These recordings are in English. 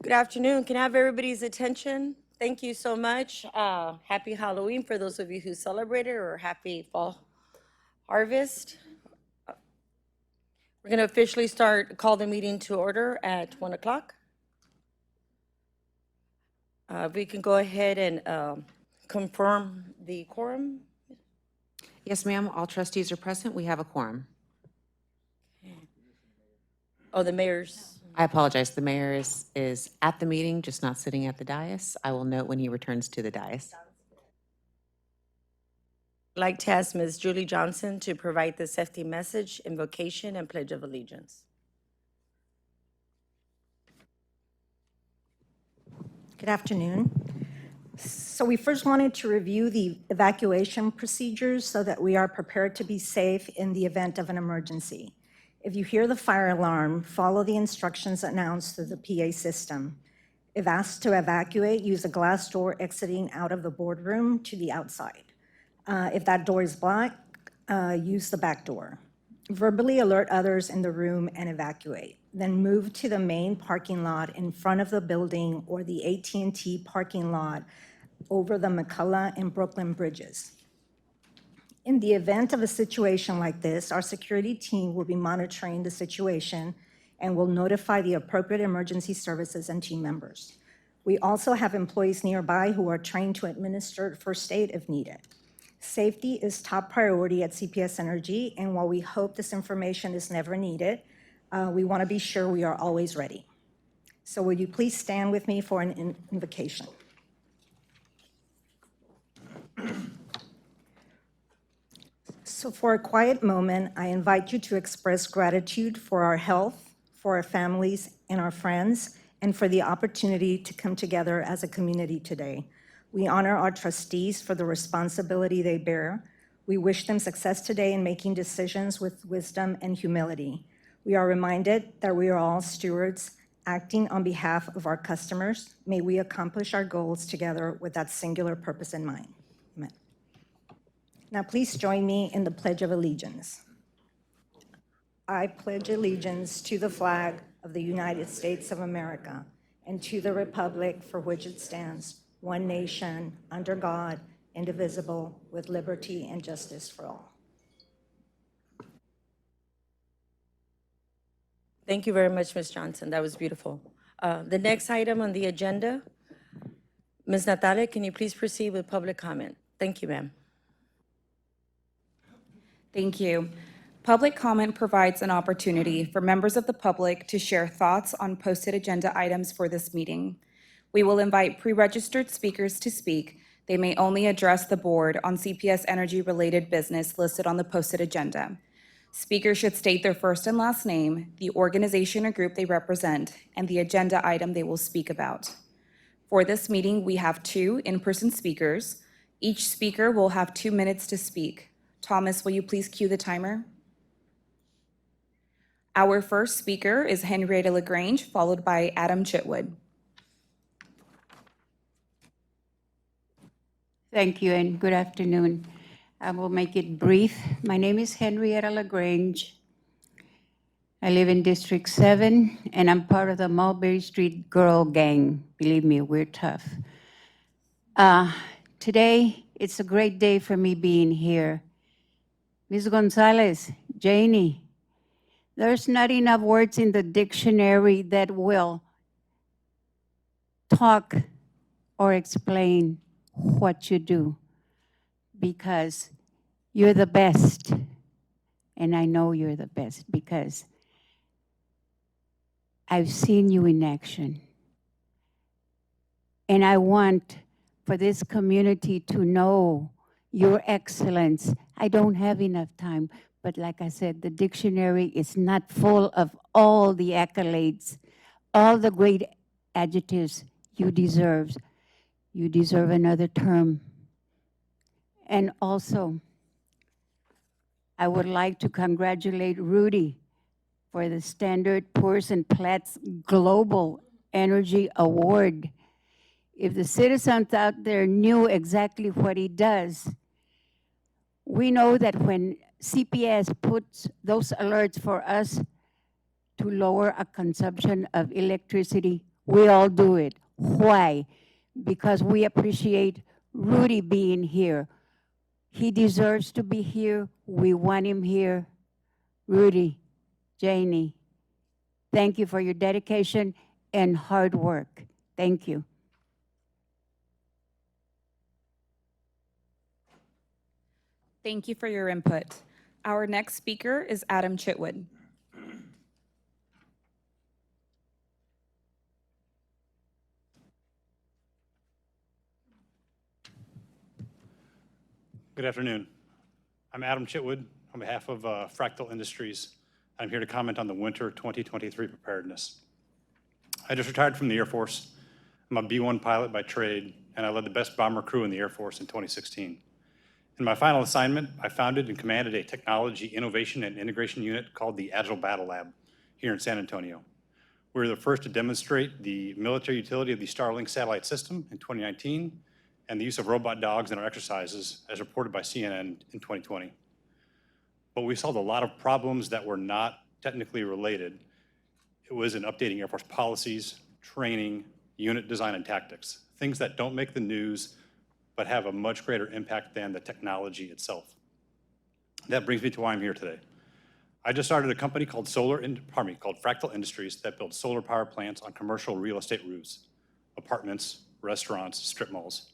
Good afternoon. Can I have everybody's attention? Thank you so much. Happy Halloween for those of you who celebrate it, or happy fall harvest. We're going to officially call the meeting to order at 1 o'clock. We can go ahead and confirm the quorum. Yes, ma'am. All trustees are present. We have a quorum. Oh, the mayor's. I apologize. The mayor is at the meeting, just not sitting at the dais. I will note when he returns to the dais. I'd like to ask Ms. Julie Johnson to provide the safety message, invocation, and pledge of allegiance. Good afternoon. So we first wanted to review the evacuation procedures so that we are prepared to be safe in the event of an emergency. If you hear the fire alarm, follow the instructions announced through the PA system. If asked to evacuate, use a glass door exiting out of the boardroom to the outside. If that door is blocked, use the back door. Verbally alert others in the room and evacuate. Then move to the main parking lot in front of the building or the AT&T parking lot over the McCullough and Brooklyn bridges. In the event of a situation like this, our security team will be monitoring the situation and will notify the appropriate emergency services and team members. We also have employees nearby who are trained to administer first aid if needed. Safety is top priority at CPS Energy, and while we hope this information is never needed, we want to be sure we are always ready. So will you please stand with me for an invocation? So for a quiet moment, I invite you to express gratitude for our health, for our families and our friends, and for the opportunity to come together as a community today. We honor our trustees for the responsibility they bear. We wish them success today in making decisions with wisdom and humility. We are reminded that we are all stewards acting on behalf of our customers. May we accomplish our goals together with that singular purpose in mind. Amen. Now, please join me in the Pledge of Allegiance. I pledge allegiance to the flag of the United States of America and to the republic for which it stands, one nation, under God, indivisible, with liberty and justice for all. Thank you very much, Ms. Johnson. That was beautiful. The next item on the agenda, Ms. Natalia, can you please proceed with public comment? Thank you, ma'am. Thank you. Public comment provides an opportunity for members of the public to share thoughts on posted agenda items for this meeting. We will invite pre-registered speakers to speak. They may only address the board on CPS Energy-related business listed on the posted agenda. Speakers should state their first and last name, the organization or group they represent, and the agenda item they will speak about. For this meeting, we have 2 in-person speakers. Each speaker will have 2 minutes to speak. Thomas, will you please cue the timer? Our first speaker is Henrietta LaGrange, followed by Adam Chitwood. Thank you and good afternoon. I will make it brief. My name is Henrietta LaGrange. I live in District 7 and I'm part of the Mulberry Street Girl Gang. Believe me, we're tough. Today, it's a great day for me being here. Ms. Gonzalez, Janie, there's not enough words in the dictionary that will talk or explain what you do, because you're the best. And I know you're the best because I've seen you in action. And I want for this community to know your excellence. I don't have enough time, but like I said, the dictionary is not full of all the accolades, all the great adjectives you deserve. You deserve another term. And also, I would like to congratulate Rudy for the Standard Poor's and Platts Global Energy Award. If the citizens out there knew exactly what he does, we know that when CPS puts those alerts for us to lower our consumption of electricity, We all do it. Why? Because we appreciate Rudy being here. He deserves to be here. We want him here. Rudy, Janie, thank you for your dedication and hard work. Thank you. Thank you for your input. Our next speaker is Adam Chitwood. Good afternoon. I'm Adam Chitwood on behalf of Fractal Industries. I'm here to comment on the winter 2023 preparedness. I just retired from the Air Force. I'm a B-1 pilot by trade, and I led the best bomber crew in the Air Force in 2016. In my final assignment, I founded and commanded a technology innovation and integration unit called the Agile Battle Lab here in San Antonio. We were the first to demonstrate the military utility of the Starlink satellite system in 2019 and the use of robot dogs in our exercises, as reported by CNN in 2020. But we solved a lot of problems that were not technically related. It was in updating Air Force policies, training, unit design, and tactics, things that don't make the news, but have a much greater impact than the technology itself. That brings me to why I'm here today. I just started a company called Fractal Industries that builds solar power plants on commercial real estate roofs, apartments, restaurants, strip malls.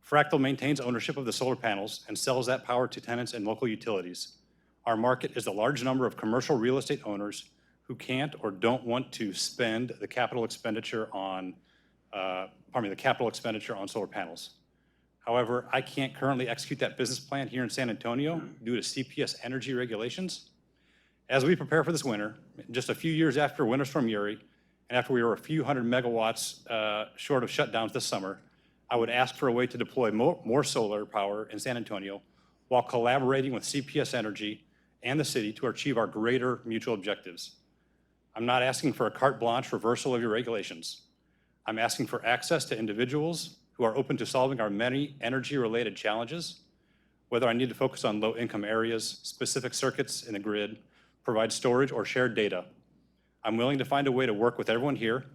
Fractal maintains ownership of the solar panels and sells that power to tenants and local utilities. Our market is the large number of commercial real estate owners who can't or don't want to spend the capital expenditure on solar panels. However, I can't currently execute that business plan here in San Antonio due to CPS Energy regulations. As we prepare for this winter, just a few years after Winter Storm Uri, and after we were a few hundred megawatts short of shutdowns this summer, I would ask for a way to deploy more solar power in San Antonio while collaborating with CPS Energy and the city to achieve our greater mutual objectives. I'm not asking for a carte blanche reversal of your regulations. I'm asking for access to individuals who are open to solving our many energy-related challenges, whether I need to focus on low-income areas, specific circuits in the grid, provide storage, or shared data. I'm willing to find a way to work with everyone here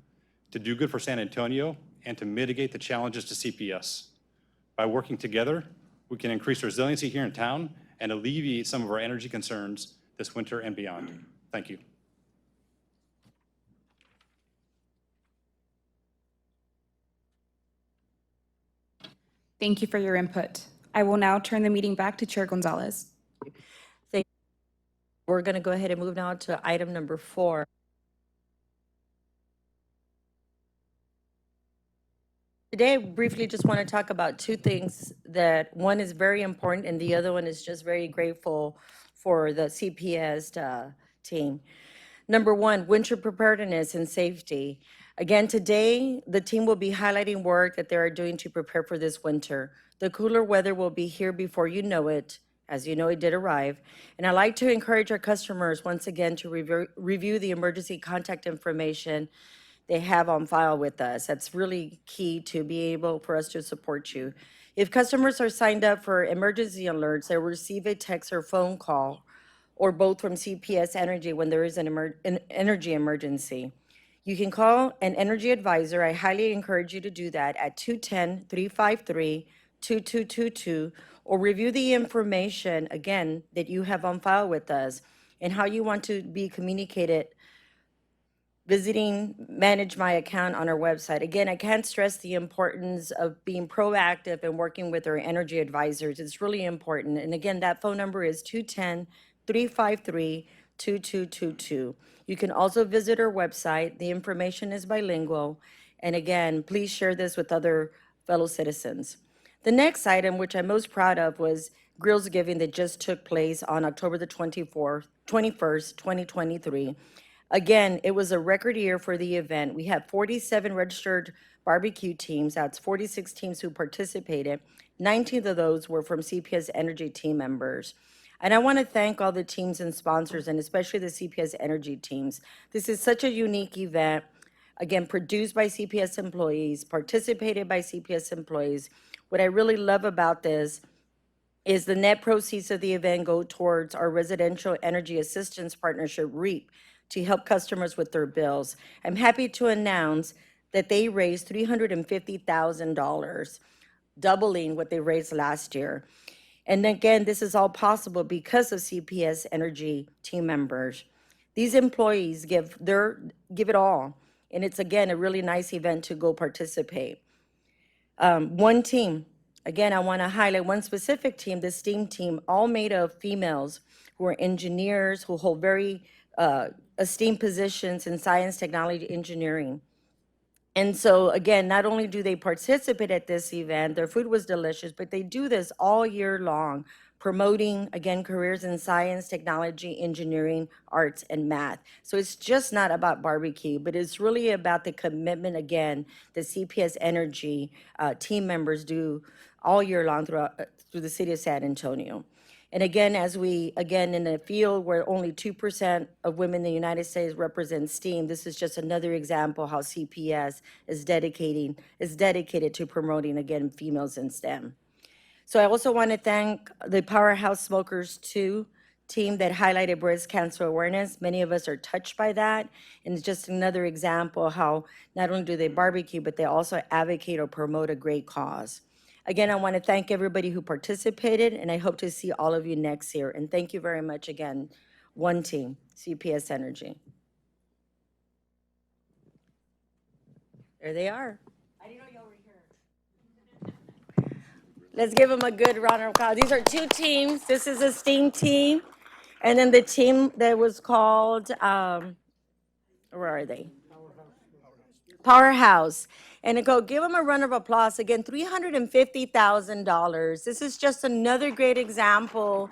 to do good for San Antonio and to mitigate the challenges to CPS. By working together, we can increase resiliency here in town and alleviate some of our energy concerns this winter and beyond. Thank you. Thank you for your input. I will now turn the meeting back to Chair Gonzalez. We're going to go ahead and move now to item number 4. Today, I briefly just want to talk about two things that one is very important and the other one is just very grateful for the CPS team. Number one, winter preparedness and safety. Again, today, the team will be highlighting work that they are doing to prepare for this winter. The cooler weather will be here before you know it. As you know, it did arrive. And I'd like to encourage our customers once again to review the emergency contact information they have on file with us. That's really key to be able for us to support you. If customers are signed up for emergency alerts, they will receive a text or phone call or both from CPS Energy when there is an energy emergency. You can call an energy advisor. I highly encourage you to do that at 210-353-2222 or review the information, again, that you have on file with us and how you want to be communicated visiting Manage My Account on our website. Again, I can't stress the importance of being proactive and working with our energy advisors. It's really important. And again, that phone number is 210-353-2222. You can also visit our website. The information is bilingual. And again, please share this with other fellow citizens. The next item, which I'm most proud of, was Grills Giving that just took place on October the 21st, 2023. Again, it was a record year for the event. We had 47 registered barbecue teams. That's 46 teams who participated. 19 of those were from CPS Energy team members. And I want to thank all the teams and sponsors, and especially the CPS Energy teams. This is such a unique event, again, produced by CPS employees, participated by CPS employees. What I really love about this is the net proceeds of the event go towards our Residential Energy Assistance Partnership, REAP, to help customers with their bills. I'm happy to announce that they raised $350,000, doubling what they raised last year. And again, this is all possible because of CPS Energy team members. These employees give it all. And it's, again, a really nice event to go participate. One team, again, I want to highlight one specific team, the STEAM team, all made of females who are engineers, who hold very esteemed positions in science, technology, engineering. And so, again, not only do they participate at this event, their food was delicious, but they do this all year long, promoting, again, careers in science, technology, engineering, arts, and math. So it's just not about barbecue, but it's really about the commitment, again, that CPS Energy team members do all year long through the city of San Antonio. And again, in a field where only 2% of women in the United States represent STEAM, this is just another example how CPS is dedicated to promoting, again, females in STEM. So I also want to thank the Powerhouse Smokers 2 team that highlighted breast cancer awareness. Many of us are touched by that. And it's just another example how not only do they barbecue, but they also advocate or promote a great cause. Again, I want to thank everybody who participated, and I hope to see all of you next year. And thank you very much again, one team, CPS Energy. There they are. I didn't know y'all were here. Let's give them a good round of applause. These are two teams. This is a STEAM team, and then the team that was called, where are they? Powerhouse. And to go give them a round of applause. Again, $350,000. This is just another great example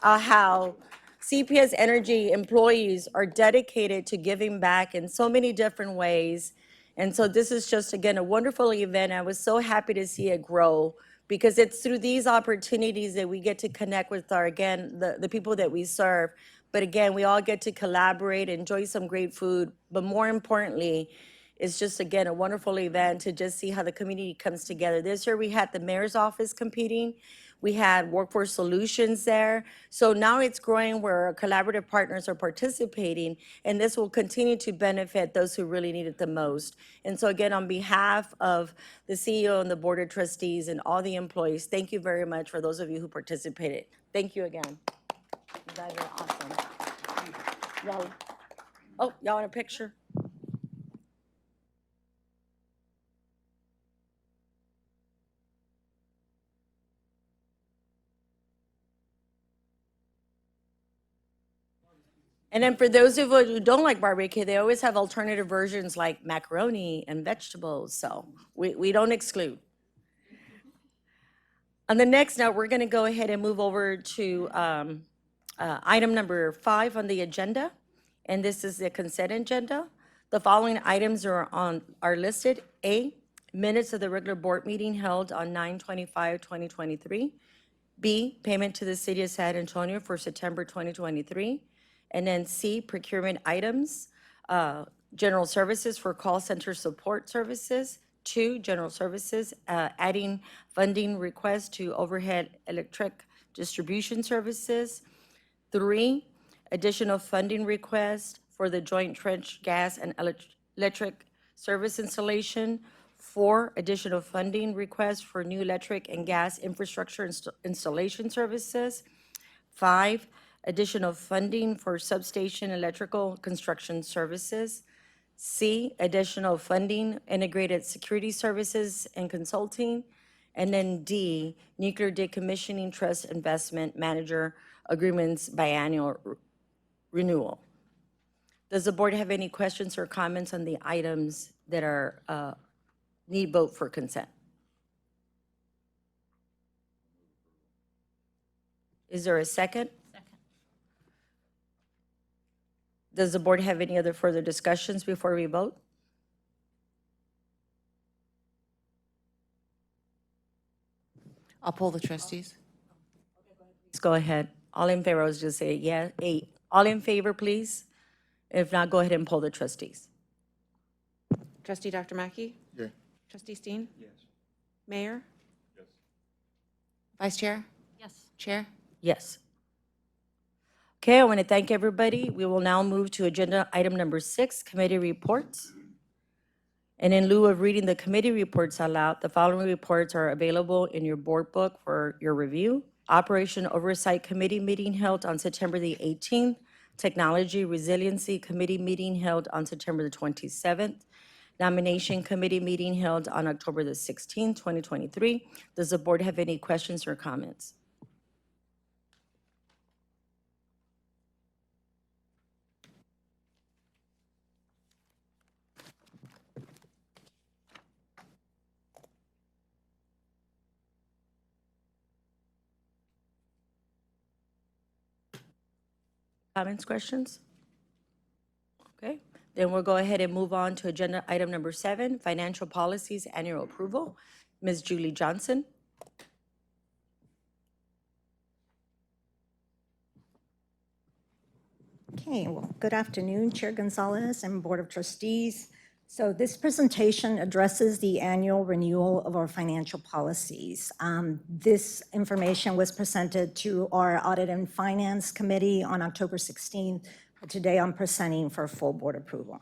of how CPS Energy employees are dedicated to giving back in so many different ways. And so this is just, again, a wonderful event. I was so happy to see it grow because it's through these opportunities that we get to connect with our, again, the people that we serve. But again, we all get to collaborate, enjoy some great food, but more importantly, it's just, again, a wonderful event to just see how the community comes together. This year, we had the mayor's office competing. We had Workforce Solutions there. So now it's growing where our collaborative partners are participating, and this will continue to benefit those who really need it the most. And so, again, on behalf of the CEO and the Board of Trustees and all the employees, thank you very much for those of you who participated. Thank you again. You guys are awesome. Y'all want a picture? And then for those of you who don't like barbecue, they always have alternative versions like macaroni and vegetables, so we don't exclude. On the next note, we're going to go ahead and move over to item number 5 on the agenda, and this is the consent agenda. The following items are listed. A, minutes of the regular board meeting held on 9/25/2023. B, payment to the city of San Antonio for September 2023. And then C, procurement items, general services for call center support services. 2, general services, adding funding request to overhead electric distribution services. 3, additional funding request for the joint trench gas and electric service installation. 4, additional funding request for new electric and gas infrastructure installation services. 5, additional funding for substation electrical construction services. C, additional funding, integrated security services and consulting. And then D, nuclear decommissioning trust investment manager agreements biannual renewal. Does the board have any questions or comments on the items that are need vote for consent? Is there a second? Does the board have any other further discussions before we vote? I'll pull the trustees. Let's go ahead. All in favor, I was just saying, yeah, 8. All in favor, please? If not, go ahead and pull the trustees. Trustee Dr. Mackey? Yeah. Trustee Steen? Yes. Mayor? Yes. Vice Chair? Yes. Chair? Yes. Okay, I want to thank everybody. We will now move to agenda item number 6, committee reports. And in lieu of reading the committee reports aloud, the following reports are available in your board book for your review. Operation Oversight Committee meeting held on September the 18th. Technology Resiliency Committee meeting held on September the 27th. Nomination Committee meeting held on October the 16th, 2023. Does the board have any questions or comments? Comments, questions? Okay, then we'll go ahead and move on to agenda item number 7, Financial Policies Annual Approval. Ms. Julie Johnson. Okay, well, good afternoon, Chair Gonzalez and Board of Trustees. So this presentation addresses the annual renewal of our financial policies. This information was presented to our Audit and Finance Committee on October 16th. Today, I'm presenting for full board approval.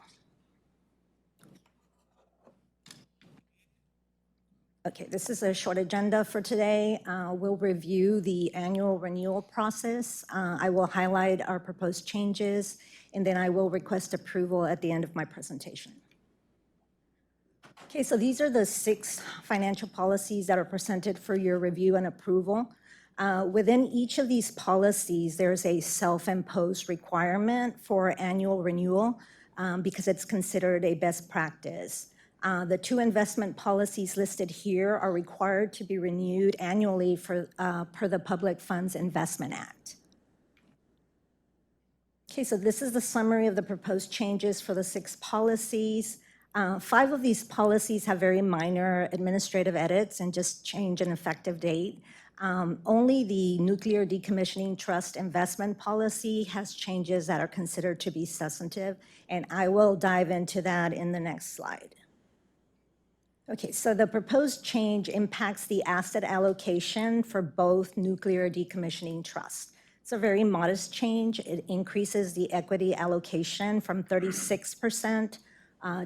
Okay, this is a short agenda for today. We'll review the annual renewal process. I will highlight our proposed changes, and then I will request approval at the end of my presentation. Okay, so these are the 6 financial policies that are presented for your review and approval. Within each of these policies, there's a self-imposed requirement for annual renewal because it's considered a best practice. The 2 investment policies listed here are required to be renewed annually per the Public Funds Investment Act. Okay, so this is the summary of the proposed changes for the 6 policies. 5 of these policies have very minor administrative edits and just change an effective date. Only the Nuclear Decommissioning Trust investment policy has changes that are considered to be substantive, and I will dive into that in the next slide. Okay, so the proposed change impacts the asset allocation for both nuclear decommissioning trusts. It's a very modest change. It increases the equity allocation from 36%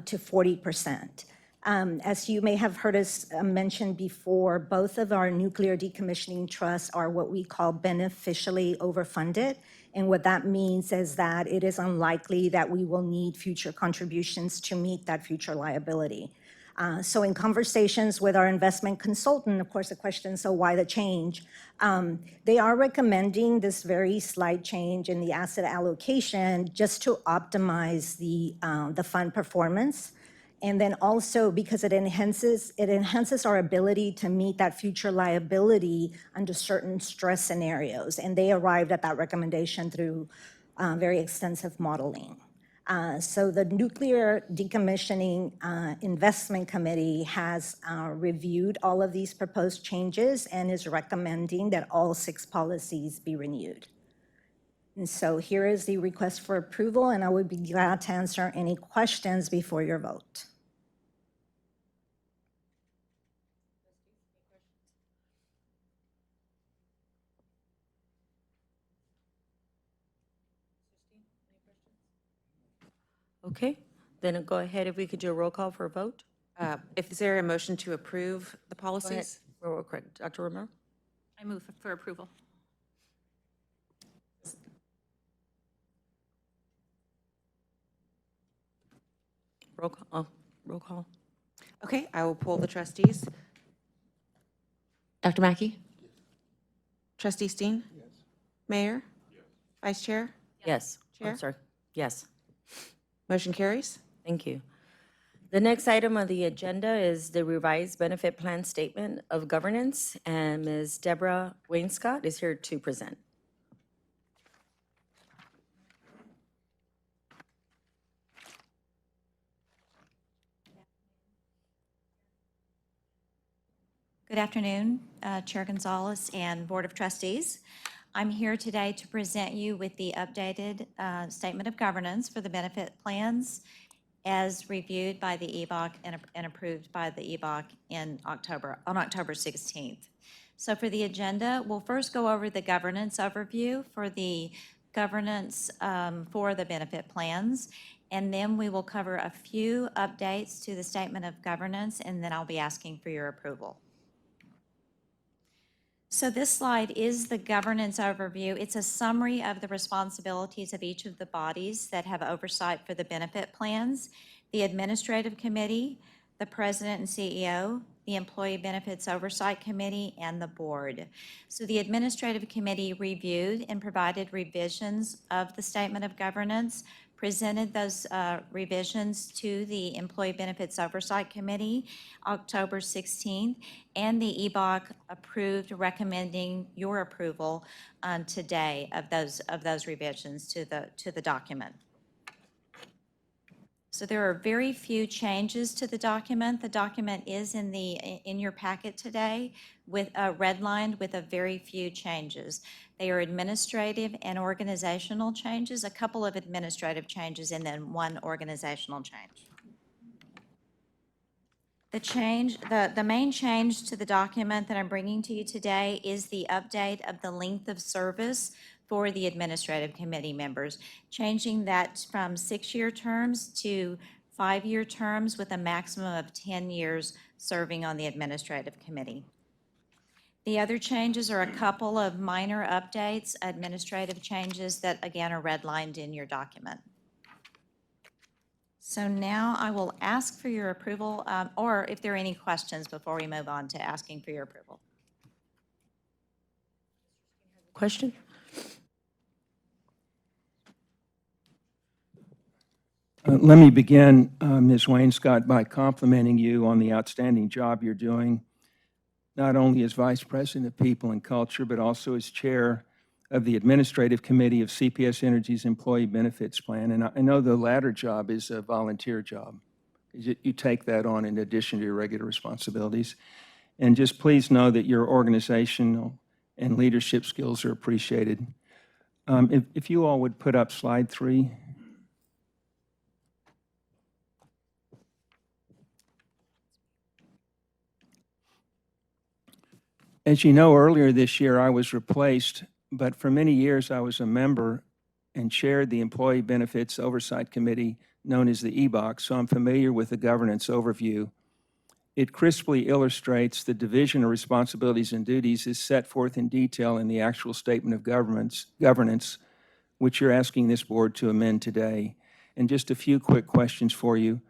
to 40%. As you may have heard us mention before, both of our nuclear decommissioning trusts are what we call beneficially overfunded. And what that means is that it is unlikely that we will need future contributions to meet that future liability. So in conversations with our investment consultant, of course, the question, so why the change? They are recommending this very slight change in the asset allocation just to optimize the fund performance. And then also because it enhances our ability to meet that future liability under certain stress scenarios. And they arrived at that recommendation through very extensive modeling. So the Nuclear Decommissioning Investment Committee has reviewed all of these proposed changes and is recommending that all 6 policies be renewed. And so here is the request for approval, and I would be glad to answer any questions before your vote. Okay, then go ahead if we could do a roll call for a vote. Is there a motion to approve the Go ahead. policies? Correct. Dr. Romero? I move for approval. Roll call. Oh, roll call. Okay, I will pull the trustees. Dr. Mackey? Trustee Steen? Yes. Mayor? Yes. Vice Chair? Yes. Chair? I'm sorry. Yes. Motion carries. Thank you. The next item on the agenda is the revised benefit plan statement of governance, and Ms. Deborah Wainscott is here to present. Good afternoon, Chair Gonzalez and Board of Trustees. I'm here today to present you with the updated Statement of Governance for the benefit plans as reviewed by the EBOC and approved by the EBOC on October 16th. So for the agenda, we'll first go over the governance overview for the governance for the benefit plans. and then we will cover a few updates to the statement of governance, and then I'll be asking for your approval. So this slide is the governance overview. It's a summary of the responsibilities of each of the bodies that have oversight for the benefit plans: the Administrative Committee, the President and CEO, the Employee Benefits Oversight Committee, and the Board. So the Administrative Committee reviewed and provided revisions of the Statement of Governance, presented those revisions to the Employee Benefits Oversight Committee October 16th, and the EBOC approved, recommending your approval today of those revisions to the document. So there are very few changes to the document. The document is in your packet today with redlined with a very few changes. They are administrative and organizational changes, a couple of administrative changes, and then one organizational change. The main change to the document that I'm bringing to you today is the update of the length of service for the Administrative Committee members, changing that from 6-year terms to 5-year terms with a maximum of 10 years serving on the Administrative Committee. The other changes are a couple of minor updates, administrative changes that, again, are redlined in your document. So now I will ask for your approval, or if there are any questions before we move on to asking for your approval. Question? Let me begin, Ms. Wainscott, by complimenting you on the outstanding job you're doing, not only as Vice President of People and Culture, but also as Chair of the Administrative Committee of CPS Energy's Employee Benefits Plan. And I know the latter job is a volunteer job. You take that on in addition to your regular responsibilities. And just please know that your organizational and leadership skills are appreciated. If you all would put up slide 3. As you know, earlier this year I was replaced, but for many years I was a member and chaired the Employee Benefits Oversight Committee, known as the EBOC, so I'm familiar with the governance overview. It crisply illustrates the division of responsibilities and duties as set forth in detail in the actual statement of governance, which you're asking this board to amend today. And just a few quick questions for you.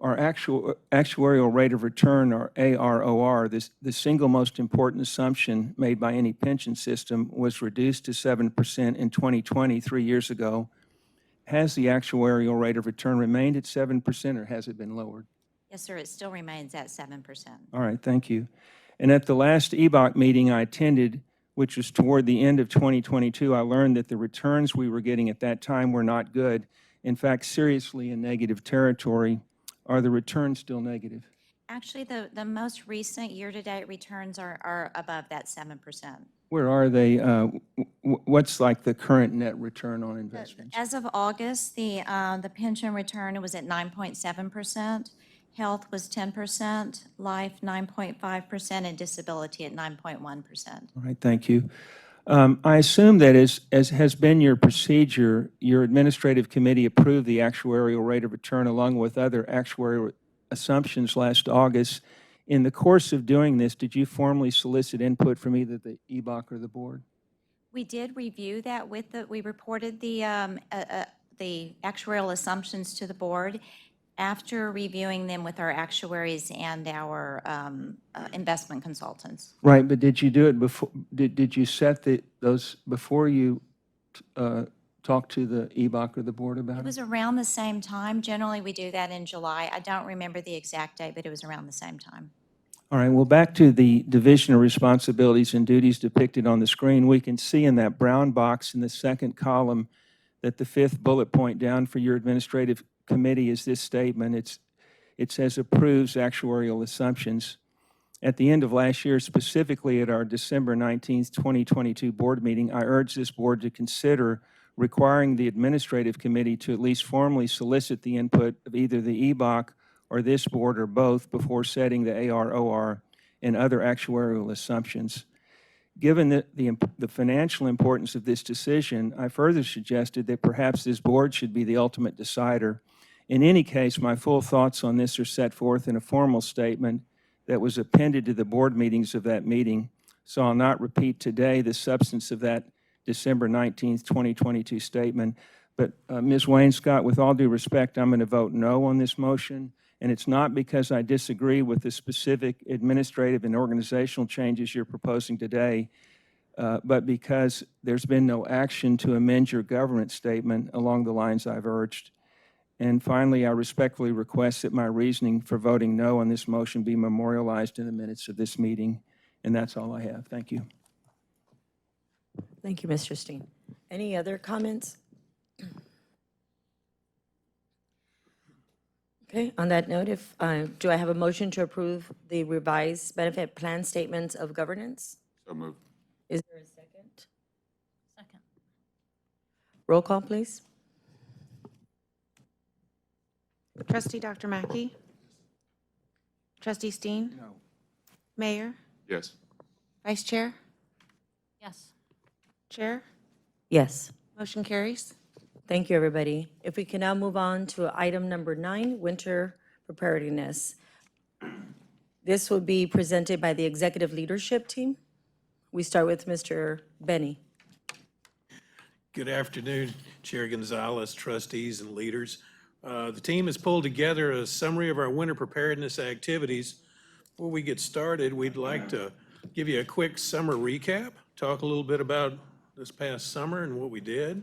Our actuarial rate of return, or AROR, the single most important assumption made by any pension system, was reduced to 7% in 2020, 3 years ago. Has the actuarial rate of return remained at 7%, or has it been lowered? Yes, sir, it still remains at 7%. All right, thank you. And at the last EBOC meeting I attended, which was toward the end of 2022, I learned that the returns we were getting at that time were not good. In fact, seriously in negative territory. Are the returns still negative? Actually, the most recent year-to-date returns are above that 7%. Where are they? What's like the current net return on investments? As of August, the pension return was at 9.7%, health was 10%, life 9.5%, and disability at 9.1%. All right, thank you. I assume that as has been your procedure, your administrative committee approved the actuarial rate of return along with other actuarial assumptions last August. In the course of doing this, did you formally solicit input from either the EBOC or the board? We did review that we reported the actuarial assumptions to the board after reviewing them with our actuaries and our investment consultants. Right, but did you do it before, did you set those before you talked to the EBOC or the board about it? It was around the same time. Generally, we do that in July. I don't remember the exact date, but it was around the same time. All right, well, back to the division of responsibilities and duties depicted on the screen. We can see in that brown box in the second column that the 5th bullet point down for your administrative committee is this statement. It says approves actuarial assumptions. At the end of last year, specifically at our December 19th, 2022 board meeting, I urged this board to consider requiring the administrative committee to at least formally solicit the input of either the EBOC or this board or both before setting the AROR and other actuarial assumptions. Given the financial importance of this decision, I further suggested that perhaps this board should be the ultimate decider. In any case, my full thoughts on this are set forth in a formal statement that was appended to the board meetings of that meeting, so I'll not repeat today the substance of that December 19th, 2022 statement. But Ms. Wainscott, with all due respect, I'm going to vote no on this motion, and it's not because I disagree with the specific administrative and organizational changes you're proposing today, but because there's been no action to amend your governance statement along the lines I've urged. And finally, I respectfully request that my reasoning for voting no on this motion be memorialized in the minutes of this meeting. And that's all I have. Thank you. Thank you, Mr. Steen. Any other comments? Okay, on that note, do I have a motion to approve the revised benefit plan statements of governance? So moved. Is there a second? Second. Roll call, please. Trustee Dr. Mackey? Trustee Steen? No. Mayor? Yes. Vice Chair? Yes. Chair? Yes. Motion carries. Thank you, everybody. If we can now move on to item number 9, winter preparedness. This will be presented by the executive leadership team. We start with Mr. Benny. Good afternoon, Chair Gonzalez, trustees, and leaders. The team has pulled together a summary of our winter preparedness activities. Before we get started, we'd like to give you a quick summer recap, talk a little bit about this past summer and what we did.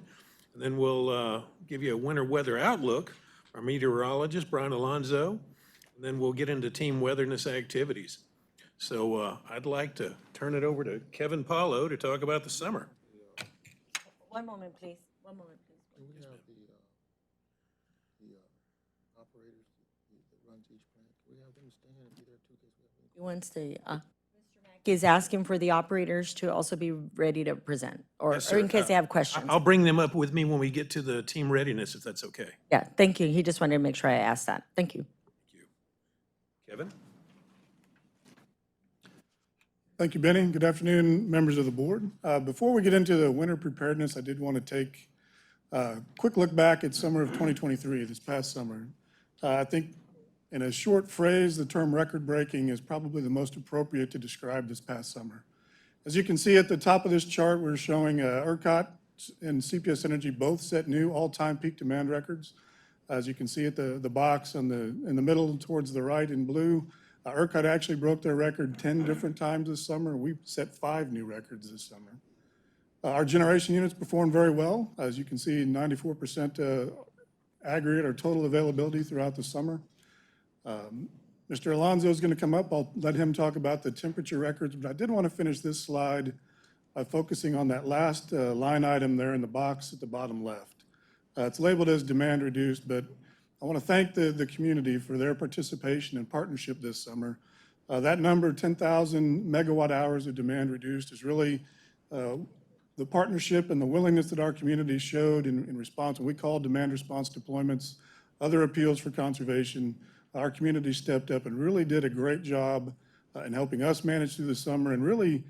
And then we'll give you a winter weather outlook, our meteorologist, Brian Alonzo. And then we'll get into team weatherness activities. So I'd like to turn it over to Kevin Paulo to talk about the summer. One moment, please. One moment, please. We have the operators that runs each plant. We have them stand and be there too. He wants to, Mr. Mackey is asking for the operators to also be ready to present, or Yes, or in sir. case they have questions. I'll bring them up with me when we get to the team readiness, if that's okay. Yeah, thank you. He just wanted to make sure I asked that. Thank you. Thank you. Kevin? Thank you, Benny. Good afternoon, members of the board. Before we get into the winter preparedness, I did want to take a quick look back at summer of 2023, this past summer. I think in a short phrase, the term record-breaking is probably the most appropriate to describe this past summer. As you can see at the top of this chart, we're showing ERCOT and CPS Energy both set new all-time peak demand records. As you can see at the box in the middle towards the right in blue, ERCOT actually broke their record 10 different times this summer. We set 5 new records this summer. Our generation units performed very well. As you can see, 94% aggregate or total availability throughout the summer. Mr. Alonzo is going to come up. I'll let him talk about the temperature records, but I did want to finish this slide by focusing on that last line item there in the box at the bottom left. It's labeled as demand reduced, but I want to thank the community for their participation and partnership this summer. That number, 10,000 megawatt hours of demand reduced, is really the partnership and the willingness that our community showed in response. When we called demand response deployments, other appeals for conservation, our community stepped up and really did a great job in helping us manage through the summer. And really,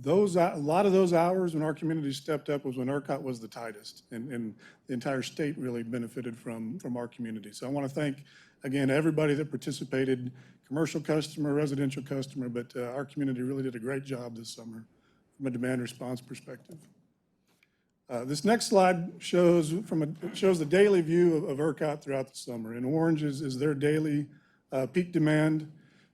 a lot of those hours when our community stepped up was when ERCOT was the tightest, and the entire state really benefited from our community. So I want to thank, again, everybody that participated, commercial customer, residential customer, but our community really did a great job this summer from a demand response perspective. This next slide shows the daily view of ERCOT throughout the summer. In orange is their daily peak demand.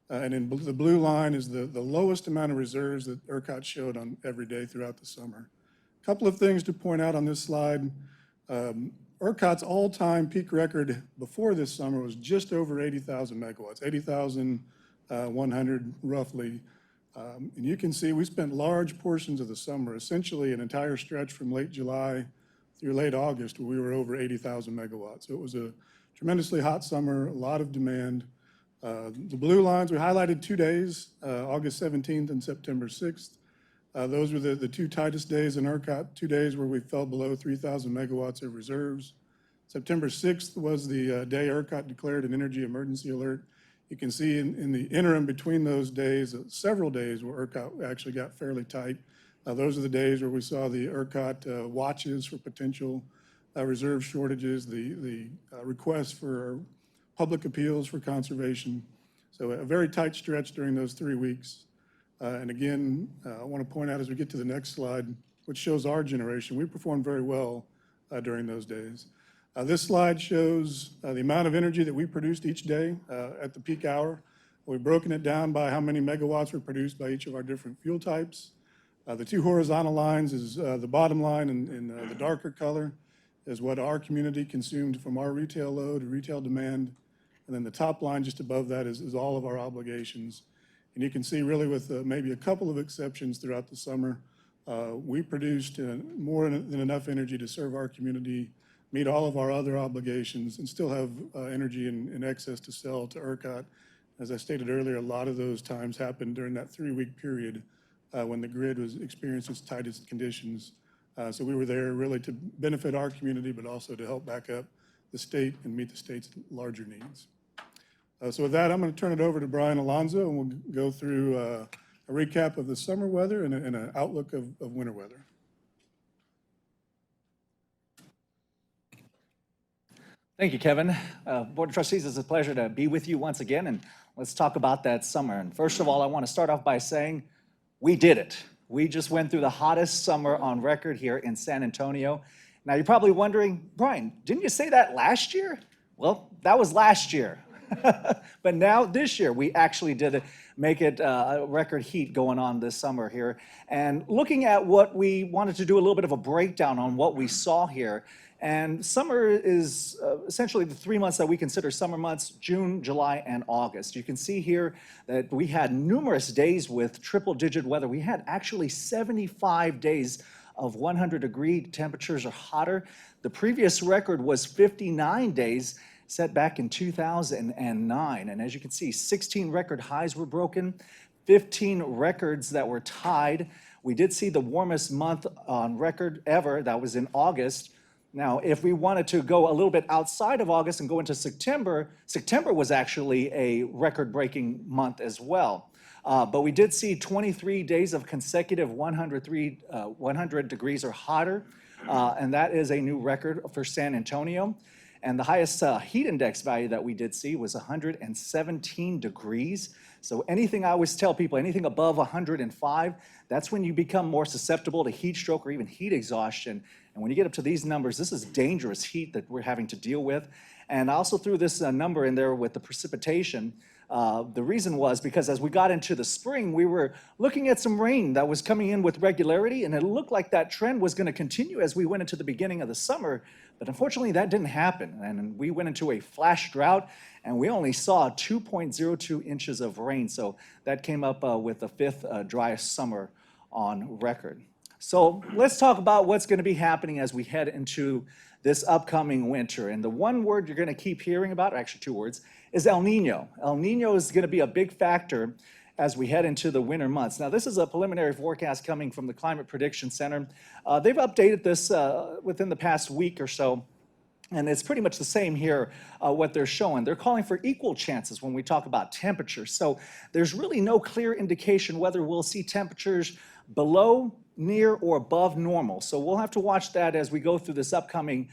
And in the blue line is the lowest amount of reserves that ERCOT showed on every day throughout the summer. A couple of things to point out on this slide. ERCOT's all-time peak record before this summer was just over 80,000 megawatts, 80,100 roughly. And you can see we spent large portions of the summer, essentially an entire stretch from late July through late August, where we were over 80,000 megawatts. So it was a tremendously hot summer, a lot of demand. The blue lines, we highlighted 2 days, August 17th and September 6th. Those were the 2 tightest days in ERCOT, 2 days where we fell below 3,000 megawatts of reserves. September 6th was the day ERCOT declared an energy emergency alert. You can see in the interim between those days, several days where ERCOT actually got fairly tight. Those are the days where we saw the ERCOT watches for potential reserve shortages, the requests for public appeals for conservation. So a very tight stretch during those 3 weeks. And again, I want to point out as we get to the next slide, which shows our generation, we performed very well during those days. This slide shows the amount of energy that we produced each day at the peak hour. We've broken it down by how many megawatts were produced by each of our different fuel types. The two horizontal lines is the bottom line in the darker color is what our community consumed from our retail load, retail demand. And then the top line just above that is all of our obligations. And you can see really with maybe a couple of exceptions throughout the summer, we produced more than enough energy to serve our community, meet all of our other obligations, and still have energy in excess to sell to ERCOT. As I stated earlier, a lot of those times happened during that 3-week period when the grid was experiencing its tightest conditions. So we were there really to benefit our community, but also to help back up the state and meet the state's larger needs. So with that, I'm going to turn it over to Brian Alonzo, and we'll go through a recap of the summer weather and an outlook of winter weather. Thank you, Kevin. Board of Trustees, it's a pleasure to be with you once again, and let's talk about that summer. And first of all, I want to start off by saying we did it. We just went through the hottest summer on record here in San Antonio. Now, you're probably wondering, Brian, didn't you say that last year? Well, that was last year. But now this year, we actually did make it a record heat going on this summer here. And looking at what we wanted to do a little bit of a breakdown on what we saw here. And summer is essentially the 3 months that we consider summer months, June, July, and August. You can see here that we had numerous days with triple-digit weather. We had actually 75 days of 100-degree temperatures or hotter. The previous record was 59 days set back in 2009. And as you can see, 16 record highs were broken, 15 records that were tied. We did see the warmest month on record ever. That was in August. Now, if we wanted to go a little bit outside of August and go into September, September was actually a record-breaking month as well. But we did see 23 days of consecutive 100 degrees or hotter, and that is a new record for San Antonio. And the highest heat index value that we did see was 117 degrees. So anything I always tell people, anything above 105, that's when you become more susceptible to heat stroke or even heat exhaustion. And when you get up to these numbers, this is dangerous heat that we're having to deal with. And I also threw this number in there with the precipitation. The reason was because as we got into the spring, we were looking at some rain that was coming in with regularity, and it looked like that trend was going to continue as we went into the beginning of the summer. But unfortunately, that didn't happen. And we went into a flash drought, and we only saw 2.02 inches of rain. So that came up with the 5th driest summer on record. So let's talk about what's going to be happening as we head into this upcoming winter. And the one word you're going to keep hearing about, or actually 2 words, is El Nino. El Nino is going to be a big factor as we head into the winter months. Now, this is a preliminary forecast coming from the Climate Prediction Center. They've updated this within the past week or so, and it's pretty much the same here, what they're showing. They're calling for equal chances when we talk about temperatures. So there's really no clear indication whether we'll see temperatures below, near, or above normal. So we'll have to watch that as we go through this upcoming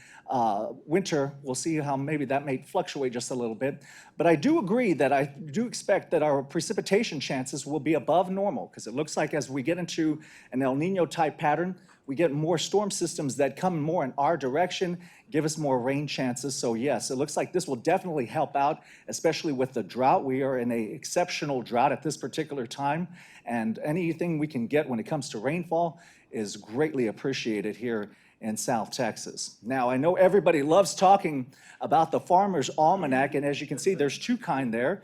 winter. We'll see how maybe that may fluctuate just a little bit. But I do agree that I do expect that our precipitation chances will be above normal, because it looks like as we get into an El Nino type pattern, we get more storm systems that come more in our direction, give us more rain chances. So yes, it looks like this will definitely help out, especially with the drought. We are in an exceptional drought at this particular time, and anything we can get when it comes to rainfall is greatly appreciated here in South Texas. Now, I know everybody loves talking about the Farmer's Almanac, and as you can see, there's 2 kinds there.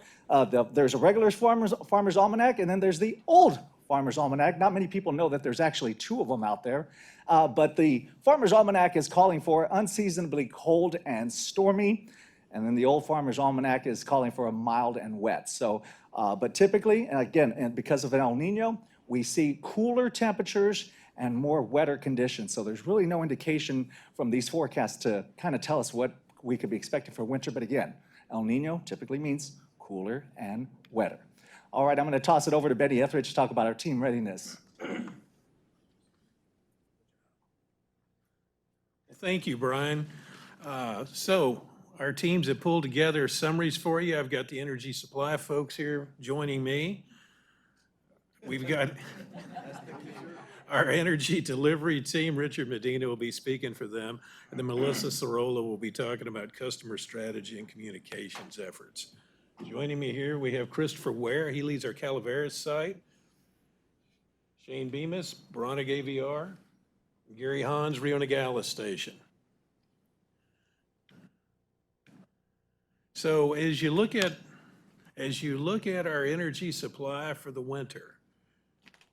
There's a regular Farmer's Almanac, and then there's the old Farmer's Almanac. Not many people know that there's actually 2 of them out there. But the Farmer's Almanac is calling for unseasonably cold and stormy. And then the old Farmer's Almanac is calling for a mild and wet. So, but typically, and again, and because of an El Nino, we see cooler temperatures and more wetter conditions. So there's really no indication from these forecasts to kind of tell us what we could be expecting for winter. But again, El Nino typically means cooler and wetter. All right, I'm going to toss it over to Betty Etheridge to talk about our team readiness. Thank you, Brian. So our teams have pulled together summaries for you. I've got the energy supply folks here joining me. We've got our energy delivery team. Richard Medina will be speaking for them, and then Melissa Sorolla will be talking about customer strategy and communications efforts. Joining me here, we have Christopher Ware. He leads our Calaveras site. Shane Bemis, Bronick AVR. Gary Hans, Rio Nogales Station. So as you look at our energy supply for the winter,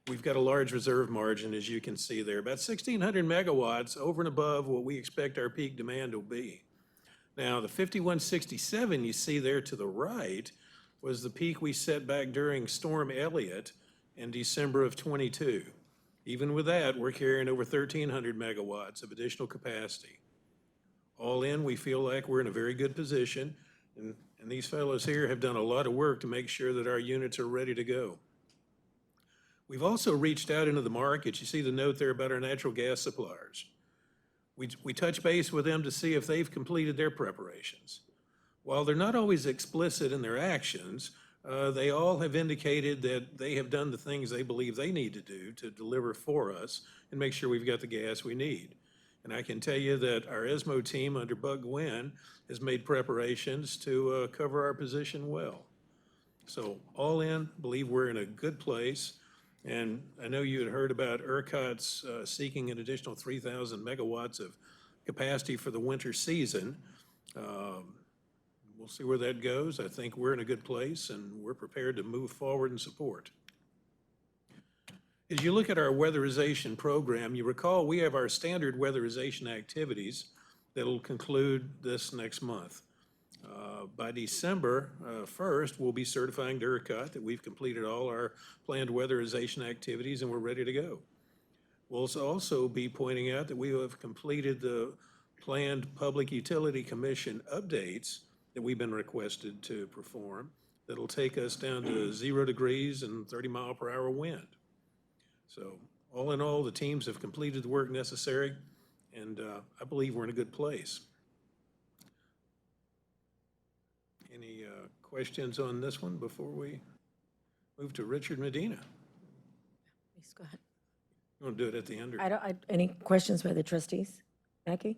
we've got a large reserve margin, as you can see there, about 1,600 megawatts over and above what we expect our peak demand will be. Now, the 5167 you see there to the right was the peak we set back during Storm Elliott in December of '22. Even with that, we're carrying over 1,300 megawatts of additional capacity. All in, we feel like we're in a very good position, and these fellows here have done a lot of work to make sure that our units are ready to go. We've also reached out into the market. You see the note there about our natural gas suppliers. We touch base with them to see if they've completed their preparations. While they're not always explicit in their actions, they all have indicated that they have done the things they believe they need to do to deliver for us and make sure we've got the gas we need. And I can tell you that our ESMO team under Bug Gwynn has made preparations to cover our position well. So all in, believe we're in a good place. And I know you had heard about ERCOT's seeking an additional 3,000 megawatts of capacity for the winter season. We'll see where that goes. I think we're in a good place and we're prepared to move forward and support. As you look at our weatherization program, you recall we have our standard weatherization activities that'll conclude this next month. By December 1st, we'll be certifying to ERCOT that we've completed all our planned weatherization activities and we're ready to go. We'll also be pointing out that we have completed the planned Public Utility Commission updates that we've been requested to perform that'll take us down to 0 degrees and 30-mile-per-hour wind. So all in all, the teams have completed the work necessary, and I believe we're in a good place. Any questions on this one before we move to Richard Medina? Please go ahead. You want to do it at the end? Or? Any questions by the trustees? Mackie?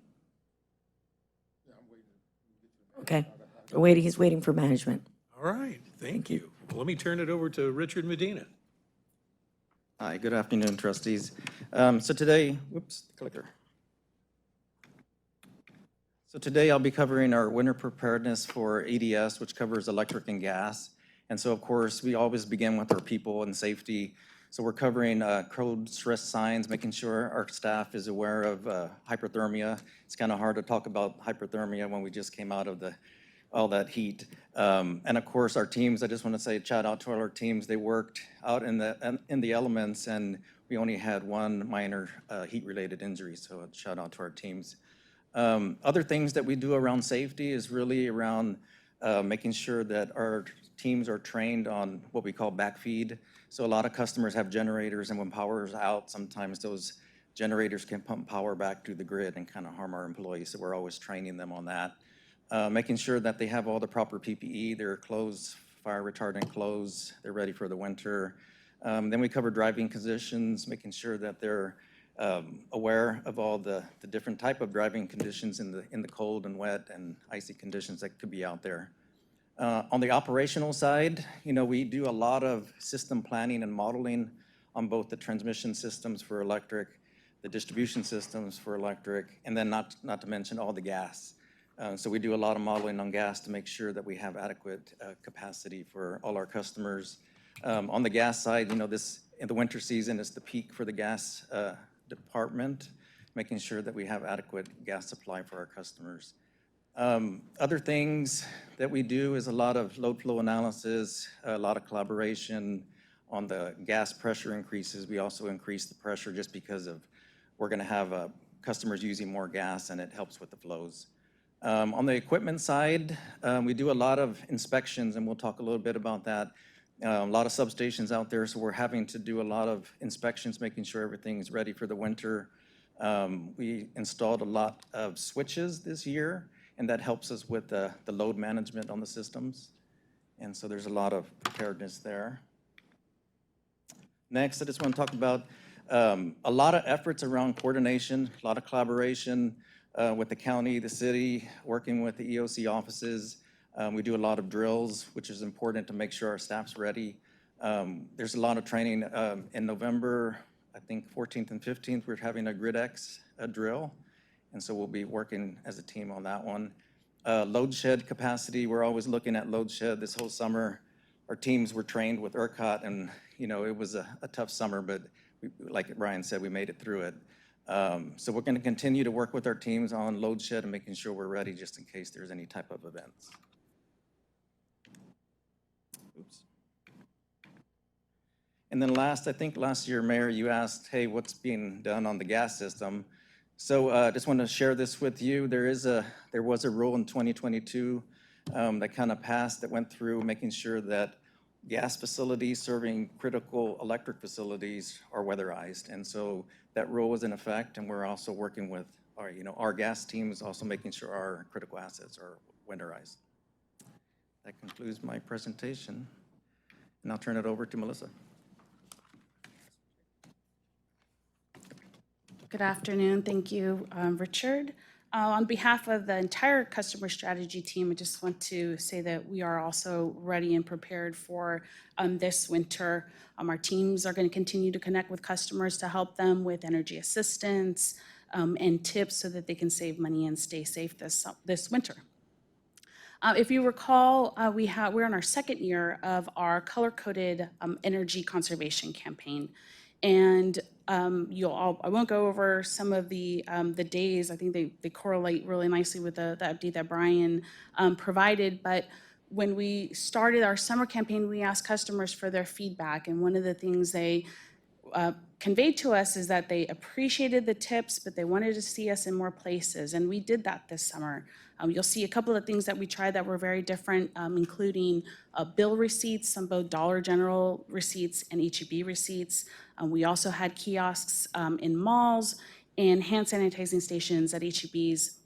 Okay, he's waiting for management. All right, thank you. Well, let me turn it over to Richard Medina. Hi, good afternoon, trustees. So today, whoops, the clicker. So today I'll be covering our winter preparedness for ADS, which covers electric and gas. And so, of course, we always begin with our people and safety. So we're covering code stress signs, making sure our staff is aware of hyperthermia. It's kind of hard to talk about hyperthermia when we just came out of all that heat. And of course, our teams, I just want to say shout out to all our teams. They worked out in the elements, and we only had one minor heat-related injury, so shout out to our teams. Other things that we do around safety is really around making sure that our teams are trained on what we call backfeed. So a lot of customers have generators, and when power is out, sometimes those generators can pump power back to the grid and kind of harm our employees. So we're always training them on that. Making sure that they have all the proper PPE, their clothes, fire retardant clothes, they're ready for the winter. Then we cover driving conditions, making sure that they're aware of all the different type of driving conditions in the cold and wet and icy conditions that could be out there. On the operational side, we do a lot of system planning and modeling on both the transmission systems for electric, the distribution systems for electric, and then not to mention all the gas. So we do a lot of modeling on gas to make sure that we have adequate capacity for all our customers. On the gas side, in the winter season, it's the peak for the gas department, making sure that we have adequate gas supply for our customers. Other things that we do is a lot of load flow analysis, a lot of collaboration on the gas pressure increases. We also increase the pressure just because we're going to have customers using more gas, and it helps with the flows. On the equipment side, we do a lot of inspections, and we'll talk a little bit about that. A lot of substations out there, so we're having to do a lot of inspections, making sure everything's ready for the winter. We installed a lot of switches this year, and that helps us with the load management on the systems. And so there's a lot of preparedness there. Next, I just want to talk about a lot of efforts around coordination, a lot of collaboration with the county, the city, working with the EOC offices. We do a lot of drills, which is important to make sure our staff's ready. There's a lot of training. In November, I think 14th and 15th, we're having a GridX drill. And so we'll be working as a team on that one. Load shed capacity, we're always looking at load shed this whole summer. Our teams were trained with ERCOT, and it was a tough summer, but like Brian said, we made it through it. So we're going to continue to work with our teams on load shed and making sure we're ready just in case there's any type of events. Oops. And then last, I think last year, Mayor, you asked, hey, what's being done on the gas system? So I just want to share this with you. There was a rule in 2022 that kind of passed, that went through making sure that gas facilities serving critical electric facilities are weatherized. And so that rule was in effect, and we're also working with our gas teams, also making sure our critical assets are winterized. That concludes my presentation, and I'll turn it over to Melissa. Good afternoon. Thank you, Richard. On behalf of the entire customer strategy team, I just want to say that we are also ready and prepared for this winter. Our teams are going to continue to connect with customers to help them with energy assistance and tips so that they can save money and stay safe this winter. If you recall, we're in our second year of our color-coded energy conservation campaign. And I won't go over some of the days. I think they correlate really nicely with the update that Brian provided. But when we started our summer campaign, we asked customers for their feedback. And one of the things they conveyed to us is that they appreciated the tips, but they wanted to see us in more places. And we did that this summer. You'll see a couple of things that we tried that were very different, including bill receipts, some both Dollar General receipts and H-E-B receipts. We also had kiosks in malls and hand sanitizing stations at H-E-B's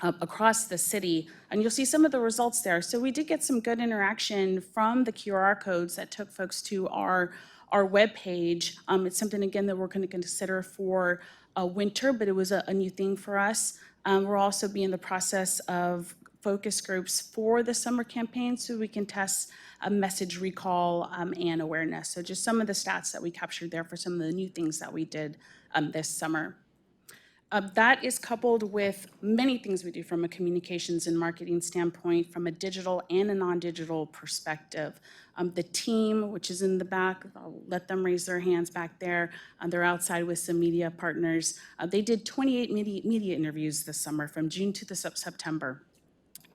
across the city, and you'll see some of the results there. So we did get some good interaction from the QR codes that took folks to our webpage. It's something, again, that we're going to consider for winter, but it was a new thing for us. We'll also be in the process of focus groups for the summer campaign so we can test a message recall and awareness. So just some of the stats that we captured there for some of the new things that we did this summer. That is coupled with many things we do from a communications and marketing standpoint, from a digital and a non-digital perspective. The team, which is in the back, I'll let them raise their hands back there. They're outside with some media partners. They did 28 media interviews this summer from June to September.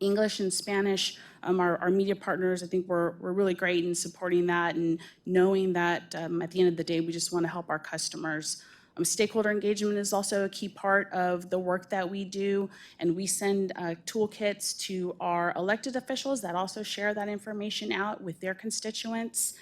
English and Spanish, our media partners, I think were really great in supporting that and knowing that at the end of the day, we just want to help our customers. Stakeholder engagement is also a key part of the work that we do, and we send toolkits to our elected officials that also share that information out with their constituents.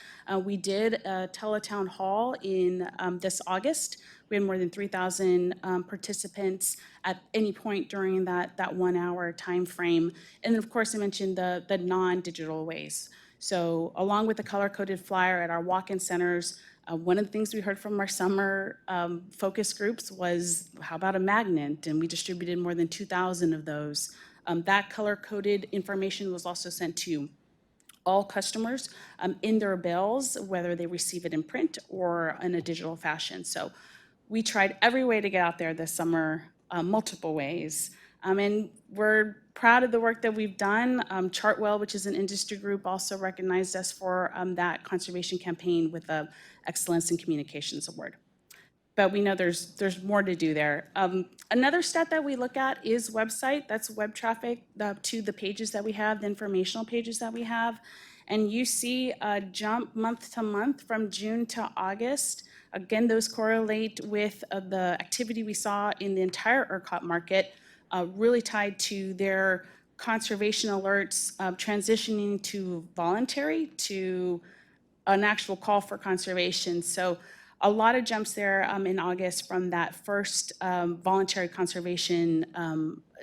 We did a teletown hall in this August. We had more than 3,000 participants at any point during that 1 hour time frame. And then, of course, I mentioned the non-digital ways. So along with the color-coded flyer at our walk-in centers, one of the things we heard from our summer focus groups was, how about a magnet? And we distributed more than 2,000 of those. That color-coded information was also sent to all customers in their bills, whether they receive it in print or in a digital fashion. So we tried every way to get out there this summer, multiple ways. And we're proud of the work that we've done. Chartwell, which is an industry group, also recognized us for that conservation campaign with the Excellence in Communications Award. But we know there's more to do there. Another stat that we look at is website. That's web traffic to the pages that we have, the informational pages that we have. And you see a jump month to month from June to August. Again, those correlate with the activity we saw in the entire ERCOT market, really tied to their conservation alerts transitioning to voluntary to an actual call for conservation. So a lot of jumps there in August from that first voluntary conservation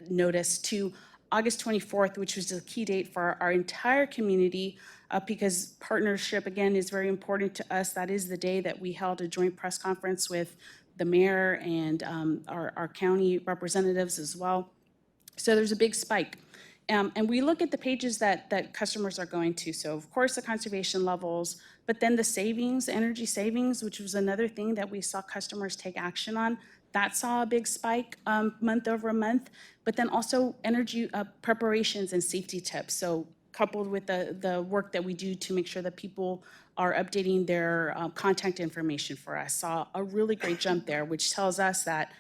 notice to August 24th, which was the key date for our entire community, because partnership, again, is very important to us. That is the day that we held a joint press conference with the mayor and our county representatives as well. So there's a big spike. And we look at the pages that customers are going to. So of course, the conservation levels, but then the savings, energy savings, which was another thing that we saw customers take action on. That saw a big spike month over month, but then also energy preparations and safety tips. So coupled with the work that we do to make sure that people are updating their contact information for us, saw a really great jump there, which tells us that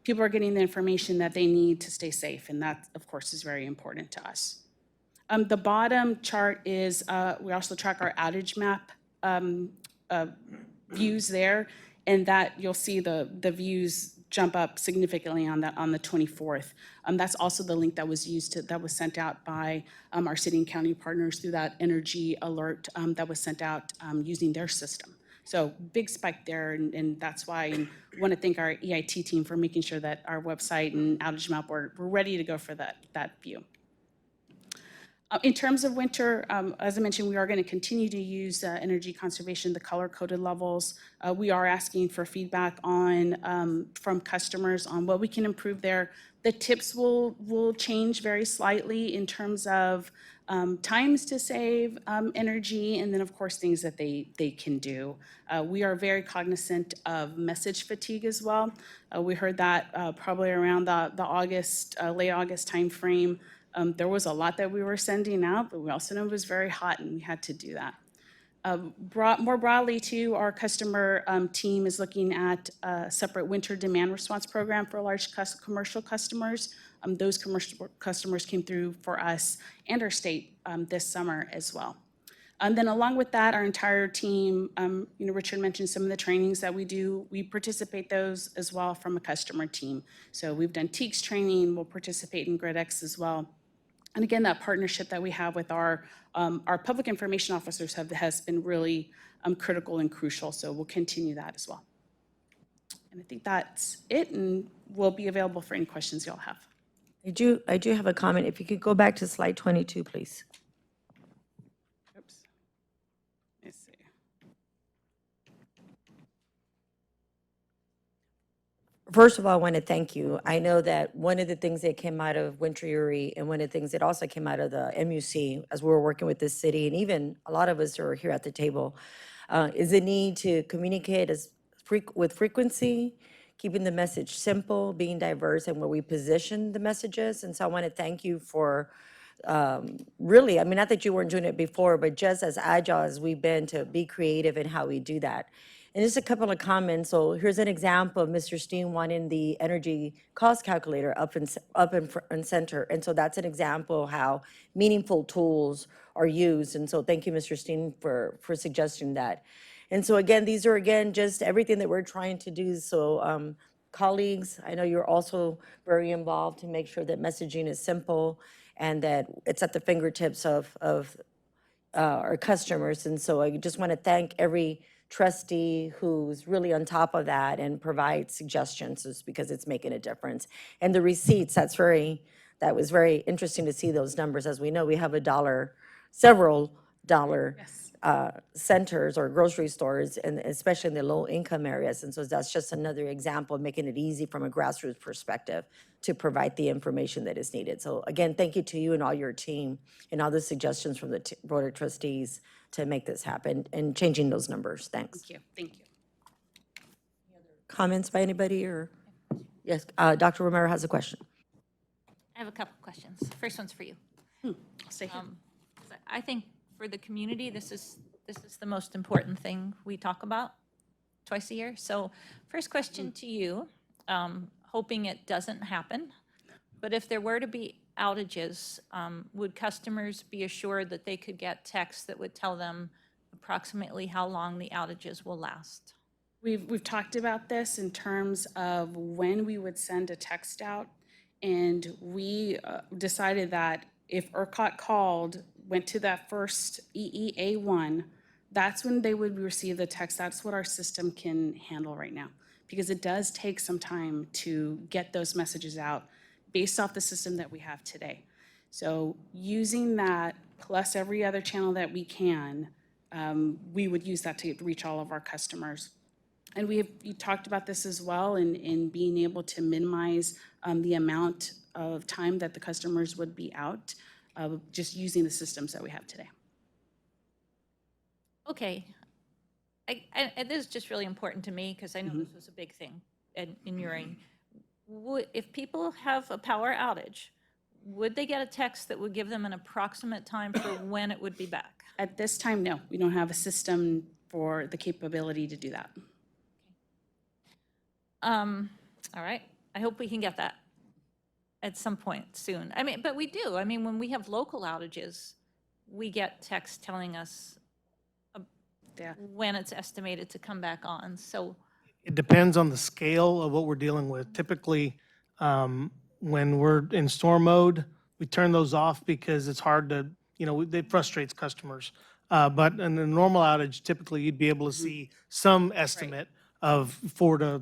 people are getting the information that they need to stay safe, and that, of course, is very important to us. The bottom chart is, we also track our outage map views there, and that you'll see the views jump up significantly on the 24th. That's also the link that was that was sent out by our city and county partners through that energy alert that was sent out using their system. So big spike there, and that's why I want to thank our EIT team for making sure that our website and outage map were ready to go for that view. In terms of winter, as I mentioned, we are going to continue to use energy conservation, the color-coded levels. We are asking for feedback on from customers on what we can improve there. The tips will change very slightly in terms of times to save energy, and then of course things that they can do. We are very cognizant of message fatigue as well. We heard that probably around the August, late August timeframe. There was a lot that we were sending out, but we also know it was very hot and we had to do that. More broadly too, our customer team is looking at a separate winter demand response program for large commercial customers. Those commercial customers came through for us and our state this summer as well. And then along with that, our entire team, Richard mentioned some of the trainings that we do. We participate those as well from a customer team. So we've done TEACS training, we'll participate in GridX as well. And again, that partnership that we have with our public information officers has been really critical and crucial, so we'll continue that as well. And I think that's it, and we'll be available for any questions y'all have. I do have a comment. If you could go back to slide 22, please. Oops. Let's see. First of all, I want to thank you. I know that one of the things that came out of Winter Uri and one of the things that also came out of the MUC as we were working with this city, and even a lot of us who are here at the table, is the need to communicate with frequency, keeping the message simple, being diverse, and where we position the messages. And so I want to thank you for really, I mean, not that you weren't doing it before, but just as agile as we've been to be creative in how we do that. And just a couple of comments. So here's an example of Mr. Steen wanting the energy cost calculator up in center. And so that's an example of how meaningful tools are used. And so thank you, Mr. Steen, for suggesting that. And so again, these are again just everything that we're trying to do. So colleagues, I know you're also very involved to make sure that messaging is simple and that it's at the fingertips of our customers. And so I just want to thank every trustee who's really on top of that and provides suggestions, just because it's making a difference. And the receipts, that was very interesting to see those numbers. As we know, we have several dollar centers or grocery stores, and especially in the low income areas. And so that's just another example of making it easy from a grassroots perspective to provide the information that is needed. So again, thank you to you and all your team and all the suggestions from the Board of Trustees to make this happen and changing those numbers. Thanks. Thank you. Thank you. Comments by anybody or? Yes, Dr. Romero has a question. I have a couple questions. First one's for you. I'll stay here. I think for the community, this is the most important thing we talk about twice a year. So first question to you, hoping it doesn't happen, but if there were to be outages, would customers be assured that they could get texts that would tell them approximately how long the outages will last? We've talked about this in terms of when we would send a text out, and we decided that if ERCOT went to that first EEA1, that's when they would receive the text. That's what our system can handle right now. Because it does take some time to get those messages out based off the system that we have today. So using that plus every other channel that we can, we would use that to reach all of our customers. And we talked about this as well in being able to minimize the amount of time that the customers would be out, just using the systems that we have today. Okay. And this is just really important to me because I know this was a big thing in your area. If people have a power outage, would they get a text that would give them an approximate time for when it would be back? At this time, no, we don't have a system for the capability to do that. All right. I hope we can get that at some point soon. I mean, but we do. I mean, when we have local outages, we get texts telling us when it's estimated to come back on. So It depends on the scale of what we're dealing with. Typically, when we're in storm mode, we turn those off because it's hard to, it frustrates customers. But in a normal outage, typically you'd be able to see some estimate of 4 to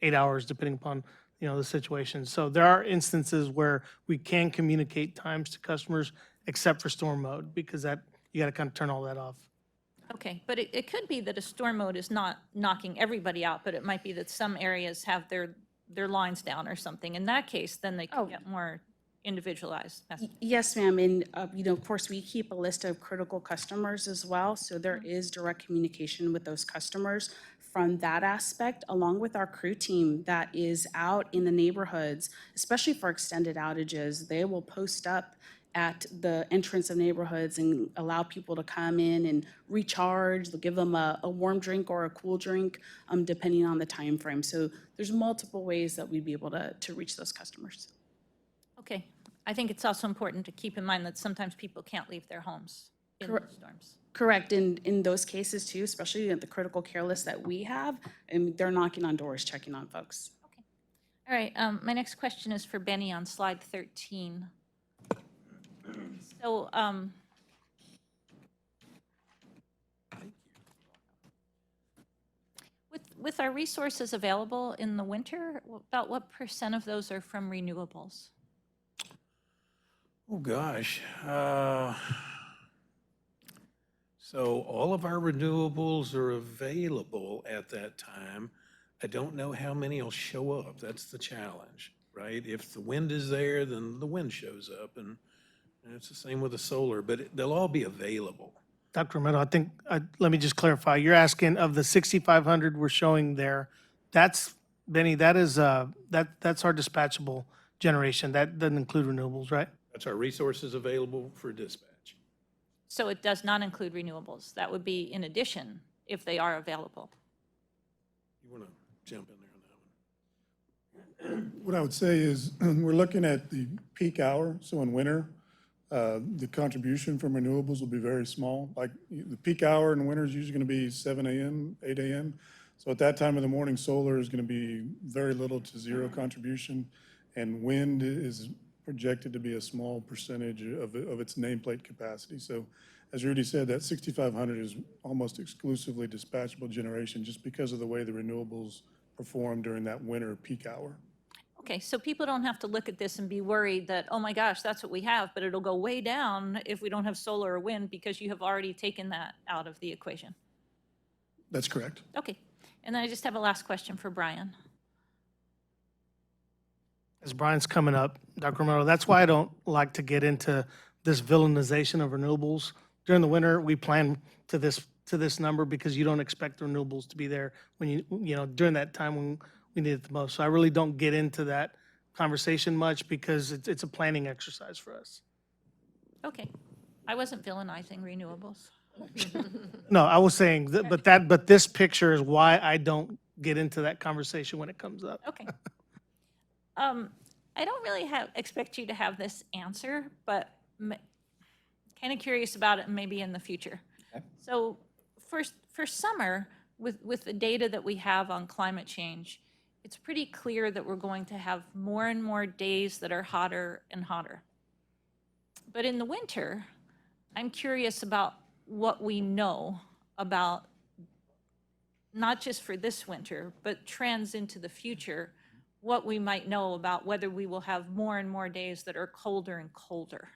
8 hours, depending upon the situation. So there are instances where we can communicate times to customers, except for storm mode, because that you got to kind of turn all that off. okay, but it could be that a storm mode is not knocking everybody out, but it might be that some areas have their lines down or something. In that case, then they can get more individualized messages. Yes, ma'am, and of course, we keep a list of critical customers as well, so there is direct communication with those customers from that aspect, along with our crew team that is out in the neighborhoods, especially for extended outages. They will post up at the entrance of neighborhoods and allow people to come in and recharge. They'll give them a warm drink or a cool drink, depending on the time frame. So there's multiple ways that we'd be able to reach those customers. Okay. I think it's also important to keep in mind that sometimes people can't leave their homes in the storms. Correct. In those cases too, especially at the critical care list that we have, and they're knocking on doors, checking on folks. Okay. All right. My next question is for Benny on slide 13. So, with our resources available in the winter, about what % of those are from renewables? Oh, gosh. So all of our renewables are available at that time. I don't know how many will show up. That's the challenge, right? If the wind is there, then the wind shows up, and it's the same with the solar, but they'll all be available. Dr. Romero, I think, let me just clarify. You're asking of the 6,500 we're showing there, that's, Benny, that is, that's our dispatchable generation. That doesn't include renewables, right? That's our resources available for dispatch. So it does not include renewables. That would be in addition if they are available. You want to jump in there on that one? What I would say is, we're looking at the peak hour, so in winter, the contribution from renewables will be very small. Like, the peak hour in winter is usually going to be 7 a.m., 8 a.m. So at that time of the morning, solar is going to be very little to zero contribution, and wind is projected to be a small percentage of its nameplate capacity. So as Rudy said, that 6,500 is almost exclusively dispatchable generation just because of the way the renewables perform during that winter peak hour. Okay, so people don't have to look at this and be worried that, oh my gosh, that's what we have, but it'll go way down if we don't have solar or wind because you have already taken that out of the equation. That's correct. Okay, and then I just have a last question for Brian. As Brian's coming up, Dr. Romero, that's why I don't like to get into this villainization of renewables. During the winter, we plan to this number because you don't expect the renewables to be there when during that time when we need it the most. So I really don't get into that conversation much because it's a planning exercise for us. Okay, I wasn't villainizing renewables. No, I was saying, but this picture is why I don't get into that conversation when it comes up. Okay. I don't really expect you to have this answer, but kind of curious about it maybe in the future. Okay. So for summer, with the data that we have on climate change, it's pretty clear that we're going to have more and more days that are hotter and hotter. But in the winter, I'm curious about what we know about, not just for this winter, but trends into the future, what we might know about whether we will have more and more days that are colder and colder.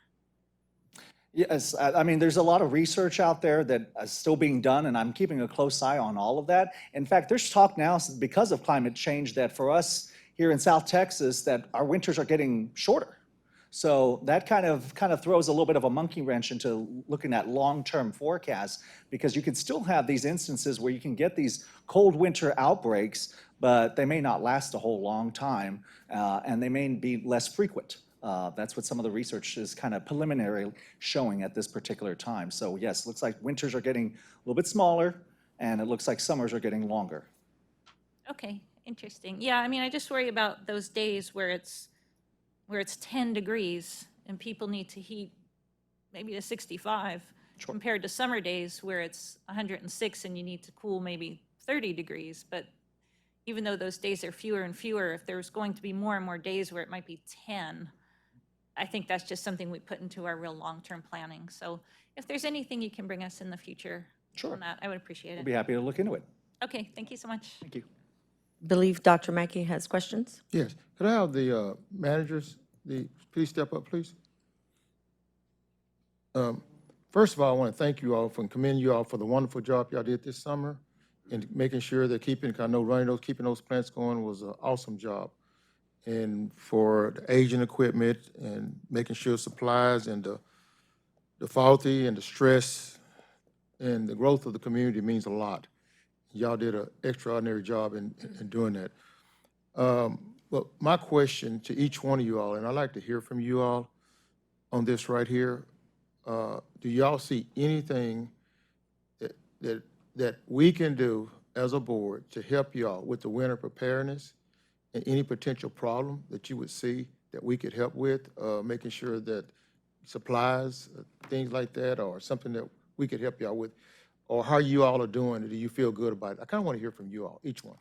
Yes, I mean, there's a lot of research out there that is still being done, and I'm keeping a close eye on all of that. In fact, there's talk now, because of climate change, that for us here in South Texas, that our winters are getting shorter. So that kind of throws a little bit of a monkey wrench into looking at long-term forecasts, because you can still have these instances where you can get these cold winter outbreaks, but they may not last a whole long time, and they may be less frequent. That's what some of the research is kind of preliminary showing at this particular time. So yes, looks like winters are getting a little bit smaller, and it looks like summers are getting longer. Okay, interesting. Yeah, I mean, I just worry about those days where it's 10 degrees and people need to heat maybe to 65 compared to summer days where it's 106 and you need to cool maybe 30 degrees. But even though those days are fewer and fewer, if there's going to be more and more days where it might be 10, I think that's just something we put into our real long-term planning. So if there's anything you can bring us in the future on that, I would appreciate We'll it. be happy to look into it. Okay, thank you so much. Thank you. Believe Dr. Mackey has questions? Yes. Could I have the managers, please step up, please? First of all, I want to thank you all and commend you all for the wonderful job y'all did this summer and making sure that keeping those plants going was an awesome job. And for the aging equipment and making sure supplies and the faulty and the stress and the growth of the community means a lot. Y'all did an extraordinary job in doing that. But my question to each one of you all, and I'd like to hear from you all on this right here, do y'all see anything that we can do as a board to help y'all with the winter preparedness and any potential problem that you would see that we could help with, making sure that supplies, things like that, or something that we could help y'all with, or how you all are doing, do you feel good about it? I kind of want to hear from you all, each one.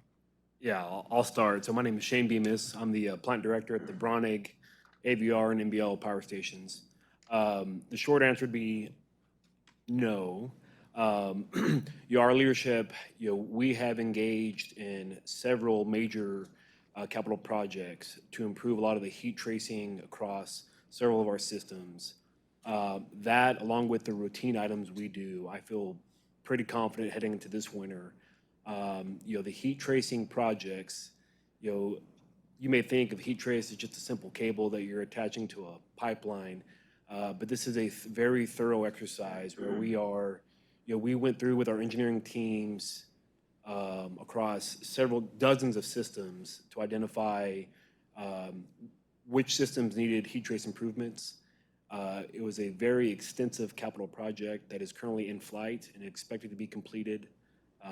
Yeah, I'll start. So my name is Shane Bemis. I'm the plant director at the Brownig AVR and NBL power stations. The short answer would be no. Our leadership, we have engaged in several major capital projects to improve a lot of the heat tracing across several of our systems. That, along with the routine items we do, I feel pretty confident heading into this winter. The heat tracing projects, you may think of heat trace as just a simple cable that you're attaching to a pipeline, but this is a very thorough exercise where we went through with our engineering teams across several dozens of systems to identify which systems needed heat trace improvements. It was a very extensive capital project that is currently in flight and expected to be completed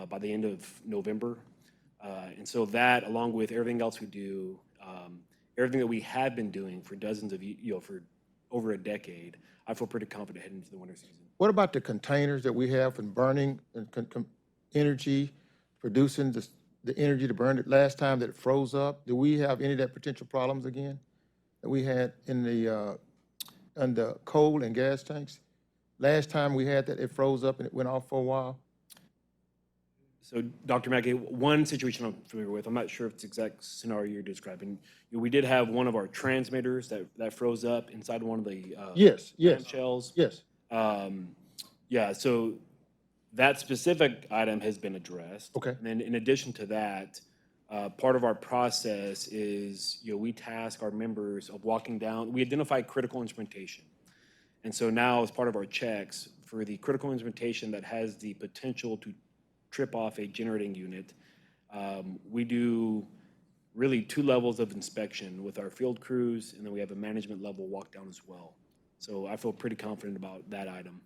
by the end of November. And so that, along with everything else we do, everything that we have been doing for dozens of, for over a decade, I feel pretty confident heading into the winter season. What about the containers that we have in burning and energy, producing the energy to burn it? Last time that it froze up, do we have any of that potential problems again that we had in the coal and gas tanks? Last time we had that, it froze up and it went off for a while. So, Dr. Mackey, one situation I'm familiar with, I'm not sure if it's the exact scenario you're describing. We did have one of our transmitters that froze up inside one of the Yes. shells. Yes. Yeah, so that specific item has been addressed. Okay. And then in addition to that, part of our process is, we task our members of walking down, we identify critical instrumentation. And so now, as part of our checks, for the critical instrumentation that has the potential to trip off a generating unit, we do really 2 levels of inspection with our field crews, and then we have a management level walk down as well. So I feel pretty confident about that item.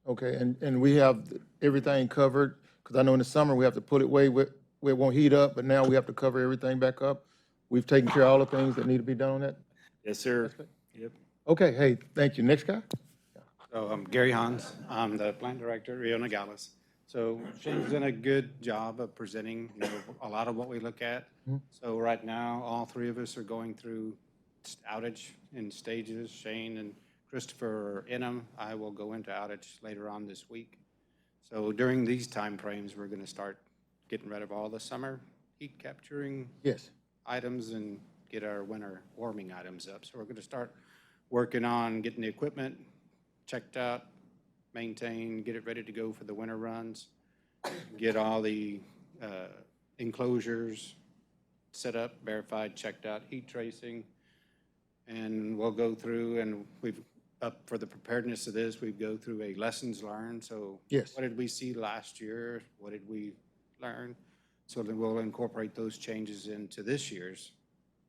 Okay, and we have everything covered, because I know in the summer we have to put it away where it won't heat up, but now we have to cover everything back up. We've taken care of all the things that need to be done on that? Yes, sir. Yep. Okay, hey, thank you. Next guy? So I'm Gary Hans. I'm the plant director at Rio Nogales. So Shane's done a good job of presenting, a lot of what we look at. So right now, all 3 of us are going through outage in stages. Shane and Christopher are in them. I will go into outage later on this week. So during these timeframes, we're going to start getting rid of all the summer heat capturing Yes. items and get our winter warming items up. So we're going to start working on getting the equipment checked out, maintained, get it ready to go for the winter runs, get all the enclosures set up, verified, checked out, heat tracing. And we'll go through, and we've, up for the preparedness of this, we go through a lessons learned. So Yes. what did we see last year? What did we learn? So then we'll incorporate those changes into this year's.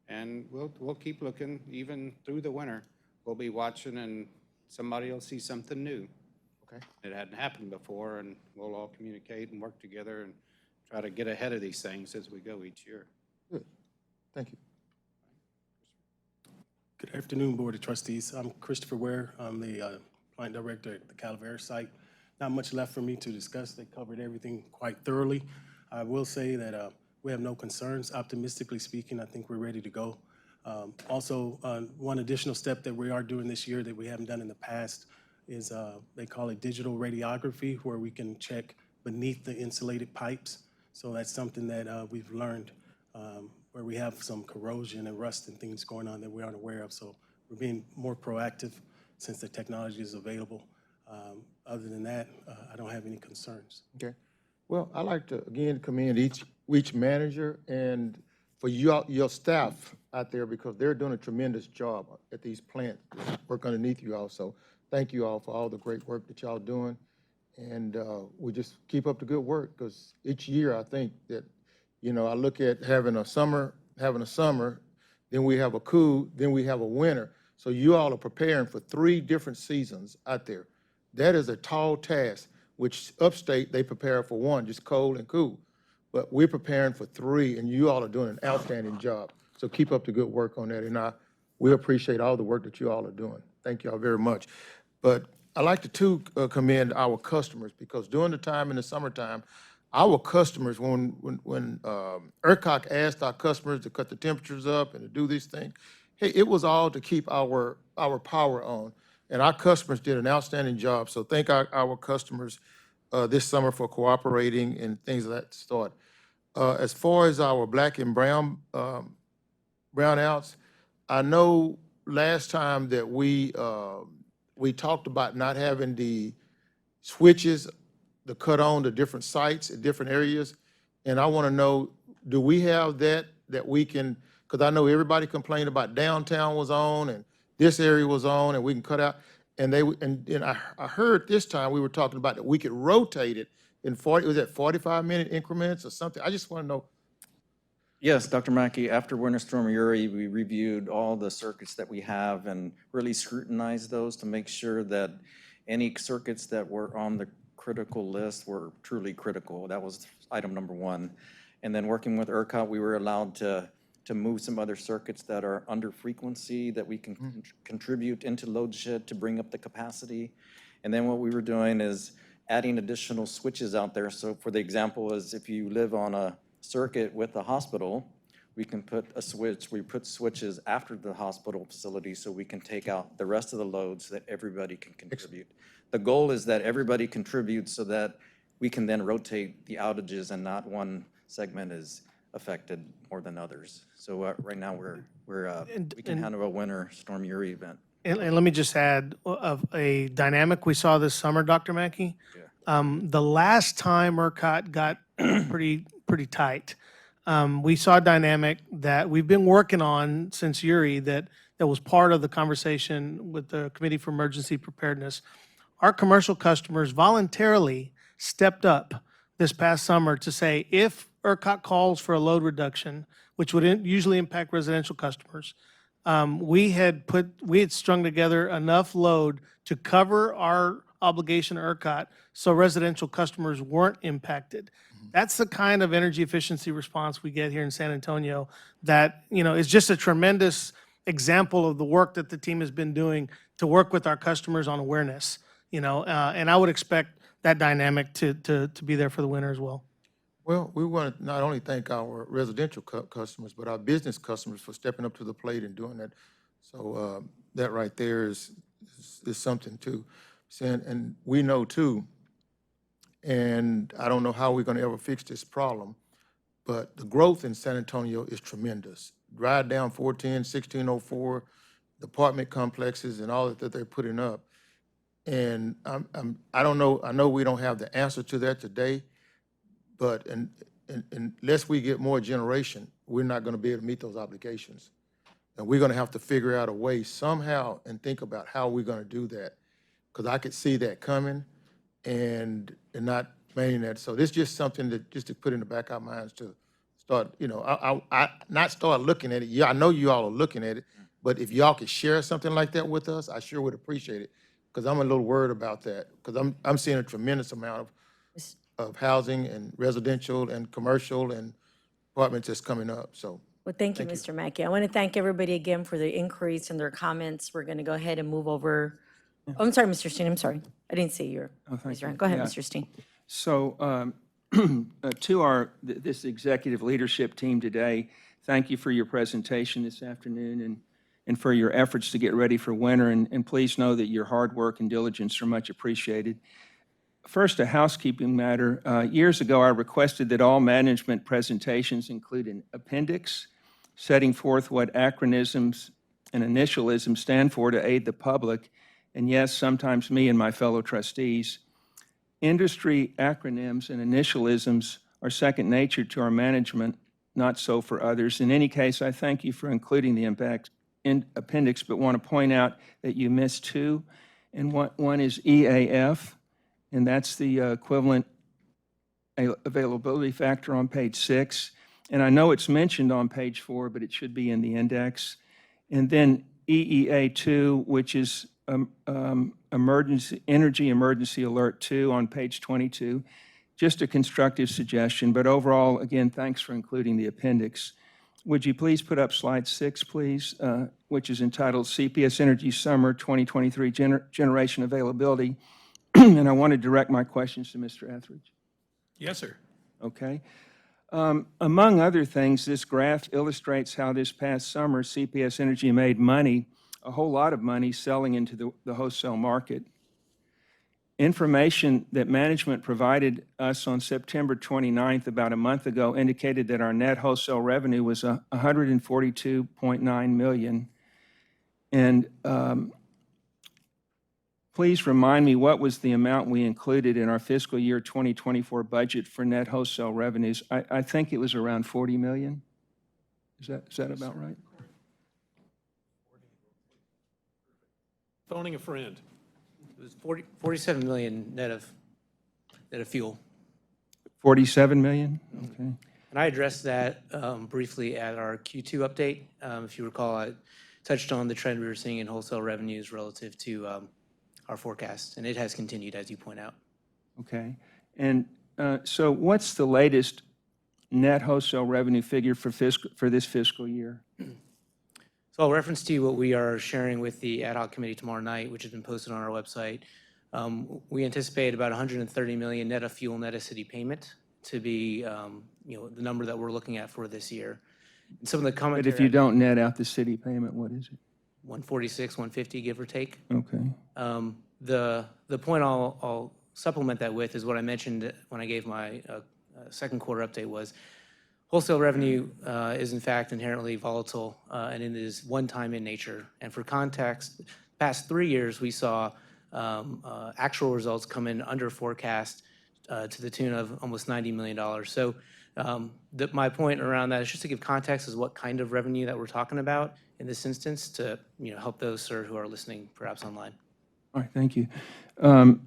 And we'll keep looking even through the winter. We'll be watching, and somebody will see something new. Okay. It hadn't happened before, and we'll all communicate and work together and try to get ahead of these things as we go each year. Good. Thank you. Good afternoon, Board of Trustees. I'm Christopher Ware. I'm the plant director at the Calavera site. Not much left for me to discuss. They covered everything quite thoroughly. I will say that we have no concerns. Optimistically speaking, I think we're ready to go. Also, one additional step that we are doing this year that we haven't done in the past is they call it digital radiography, where we can check beneath the insulated pipes. So that's something that we've learned where we have some corrosion and rust and things going on that we aren't aware of. So we're being more proactive since the technology is available. Other than that, I don't have any concerns. Okay. Well, I'd like to, again, commend each manager and for your staff out there, because they're doing a tremendous job at these plants, work underneath you all. So thank you all for all the great work that y'all doing. And we just keep up the good work, because each year I think that, you know, I look at having a summer, then we have a cool, then we have a winter. So you all are preparing for 3 different seasons out there. That is a tall task, which upstate, they prepare for 1, just cold and cool. But we're preparing for 3, and you all are doing an outstanding job. So keep up the good work on that, and we appreciate all the work that you all are doing. Thank you all very much. But I like to, too, commend our customers, because during the time in the summertime, our customers, when ERCOT asked our customers to cut the temperatures up and to do these things, hey, it was all to keep our power on. And our customers did an outstanding job. So thank our customers this summer for cooperating and things of that sort. As far as our black and brown brownouts, I know last time that we talked about not having the switches to cut on to different sites at different areas. And I want to know, do we have that we can, because I know everybody complained about downtown was on and this area was on and we can cut out. And I heard this time we were talking about that we could rotate it in 45-minute increments or something. I just want to know. Yes, Dr. Mackey, after Winter Storm Uri, we reviewed all the circuits that we have and really scrutinized those to make sure that any circuits that were on the critical list were truly critical. That was item number 1. And then working with ERCOT, we were allowed to move some other circuits that are under frequency that we can contribute into load shed to bring up the capacity. And then what we were doing is adding additional switches out there. So for the example is if you live on a circuit with the hospital, we can put a switch, we put switches after the hospital facility so we can take out the rest of the loads so that everybody can contribute. The goal is that everybody contributes so that we can then rotate the outages and not one segment is affected more than others. So right now we can handle a Winter Storm Uri event. And let me just add of a dynamic we saw this summer, Dr. Mackey. The last time ERCOT got pretty tight, we saw a dynamic that we've been working on since Uri that was part of the conversation with the Committee for Emergency Preparedness. Our commercial customers voluntarily stepped up this past summer to say, if ERCOT calls for a load reduction, which would usually impact residential customers, we had strung together enough load to cover our obligation to ERCOT so residential customers weren't impacted. That's the kind of energy efficiency response we get here in San Antonio that, you know, is just a tremendous example of the work that the team has been doing to work with our customers on awareness, you know, and I would expect that dynamic to be there for the winter as well. Well, we want to not only thank our residential customers, but our business customers for stepping up to the plate and doing that. So that right there is something too. And we know too, And I don't know how we're gonna ever fix this problem, but the growth in San Antonio is tremendous. Drive down 410, 1604, the apartment complexes and all that they're putting up. And I don't know, I know we don't have the answer to that today, but unless we get more generation, we're not gonna be able to meet those obligations. And we're gonna have to figure out a way somehow and think about how we're gonna do that. Because I could see that coming and not managing that. So this is just something that, just to put in the back of our minds to start, I not start looking at it. Yeah, I know you all are looking at it, but if y'all could share something like that with us, I sure would appreciate it. Because I'm a little worried about that, because I'm seeing a tremendous amount of housing and residential and commercial and apartments that's coming up, so. Well, thank you, Mr. Mackey. I want to thank everybody again for the inquiries and their comments. We're going to go ahead and move over. Oh, I'm sorry, Mr. Steen, I'm sorry. I didn't see your, raise your hand. Go ahead, Yeah. Mr. Steen. So to this executive leadership team today, thank you for your presentation this afternoon and for your efforts to get ready for winter. And please know that your hard work and diligence are much appreciated. First, a housekeeping matter. Years ago, I requested that all management presentations include an appendix setting forth what acronyms and initialisms stand for to aid the public, and yes, sometimes me and my fellow trustees. Industry acronyms and initialisms are second nature to our management, not so for others. In any case, I thank you for including the appendix, but want to point out that you missed two, and one is EAF, and that's the equivalent availability factor on page 6. And I know it's mentioned on page 4, but it should be in the index. And then EEA2, which is Energy Emergency Alert 2 on page 22. Just a constructive suggestion, but overall, again, thanks for including the appendix. Would you please put up slide 6, please, which is entitled CPS Energy Summer 2023 Generation Availability. And I want to direct my questions to Mr. Etheridge. Yes, sir. Okay. Among other things, this graph illustrates how this past summer CPS Energy made money, a whole lot of money, selling into the wholesale market. Information that management provided us on September 29th, about a month ago, indicated that our net wholesale revenue was $142.9 million. And please remind me, what was the amount we included in our fiscal year 2024 budget for net wholesale revenues? I think it was around 40 million. Is that about right? Phoning a friend. It was 47 million net of fuel. 47 million? Okay. And I addressed that briefly at our Q2 update. If you recall, I touched on the trend we were seeing in wholesale revenues relative to our forecast, and it has continued, as you point out. Okay. And so what's the latest net wholesale revenue figure for this fiscal year? So I'll reference to you what we are sharing with the ad hoc committee tomorrow night, which has been posted on our website. We anticipate about 130 million net of fuel, net of city payment to be, the number that we're looking at for this year. And some of the commentary. But if you don't net out the city payment, what is it? 146, 150, give or take. Okay. The point I'll supplement that with is what I mentioned when I gave my second quarter update was wholesale revenue is in fact inherently volatile and it is one-time in nature. And for context, past 3 years we saw actual results come in under forecast to the tune of almost $90 million. So my point around that is just to give context as what kind of revenue that we're talking about in this instance to help those, sir, who are listening perhaps online. All right, thank you. So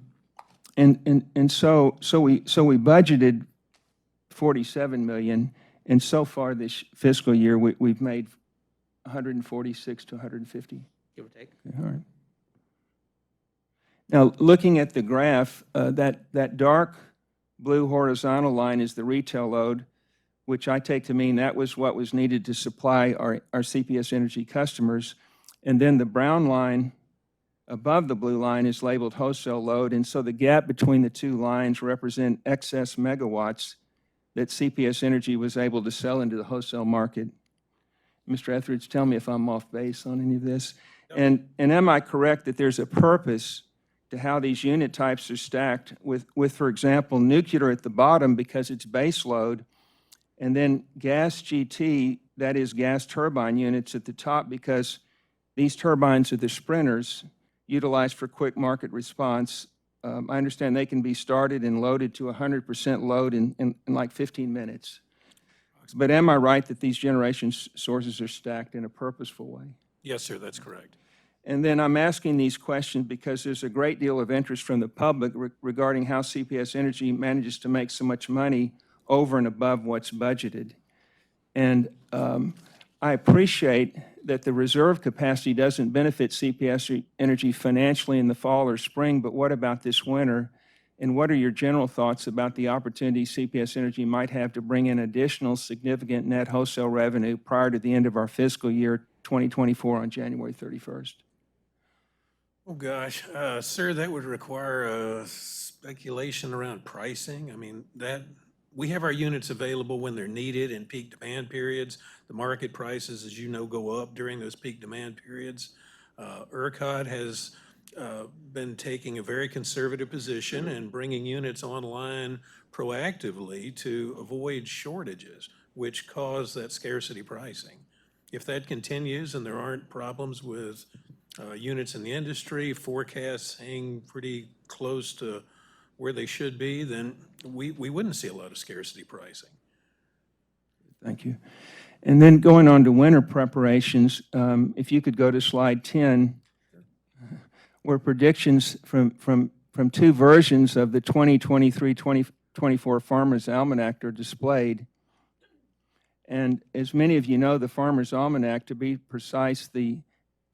we budgeted 47 million, and so far this fiscal year we've made 146 to 150. Give or take. Okay, all right. Now, looking at the graph, that dark blue horizontal line is the retail load, which I take to mean that was what was needed to supply our CPS Energy customers. And then the brown line above the blue line is labeled wholesale load. And so the gap between the two lines represent excess megawatts that CPS Energy was able to sell into the wholesale market. Mr. Etheridge, tell me if I'm off base on any of this. And am I correct that there's a purpose to how these unit types are stacked with, for example, nuclear at the bottom because it's base load, and then gas GT, that is gas turbine units at the top because these turbines are the sprinters utilized for quick market response. I understand they can be started and loaded to 100% load in like 15 minutes. But am I right that these generation sources are stacked in a purposeful way? Yes, sir, that's correct. And then I'm asking these questions because there's a great deal of interest from the public regarding how CPS Energy manages to make so much money over and above what's budgeted. And I appreciate that the reserve capacity doesn't benefit CPS Energy financially in the fall or spring, but what about this winter? And what are your general thoughts about the opportunity CPS Energy might have to bring in additional significant net wholesale revenue prior to the end of our fiscal year 2024 on January 31st? Oh, gosh, sir, that would require speculation around pricing. I mean, we have our units available when they're needed in peak demand periods. The market prices, as you know, go up during those peak demand periods. ERCOT has been taking a very conservative position and bringing units online proactively to avoid shortages, which cause that scarcity pricing. If that continues and there aren't problems with units in the industry, forecasts hang pretty close to where they should be, then we wouldn't see a lot of scarcity pricing. Thank you. And then going on to winter preparations, if you could go to slide 10, where predictions from two versions of the 2023-2024 Farmer's Almanac are displayed. And as many of you know, the Farmer's Almanac, to be precise, the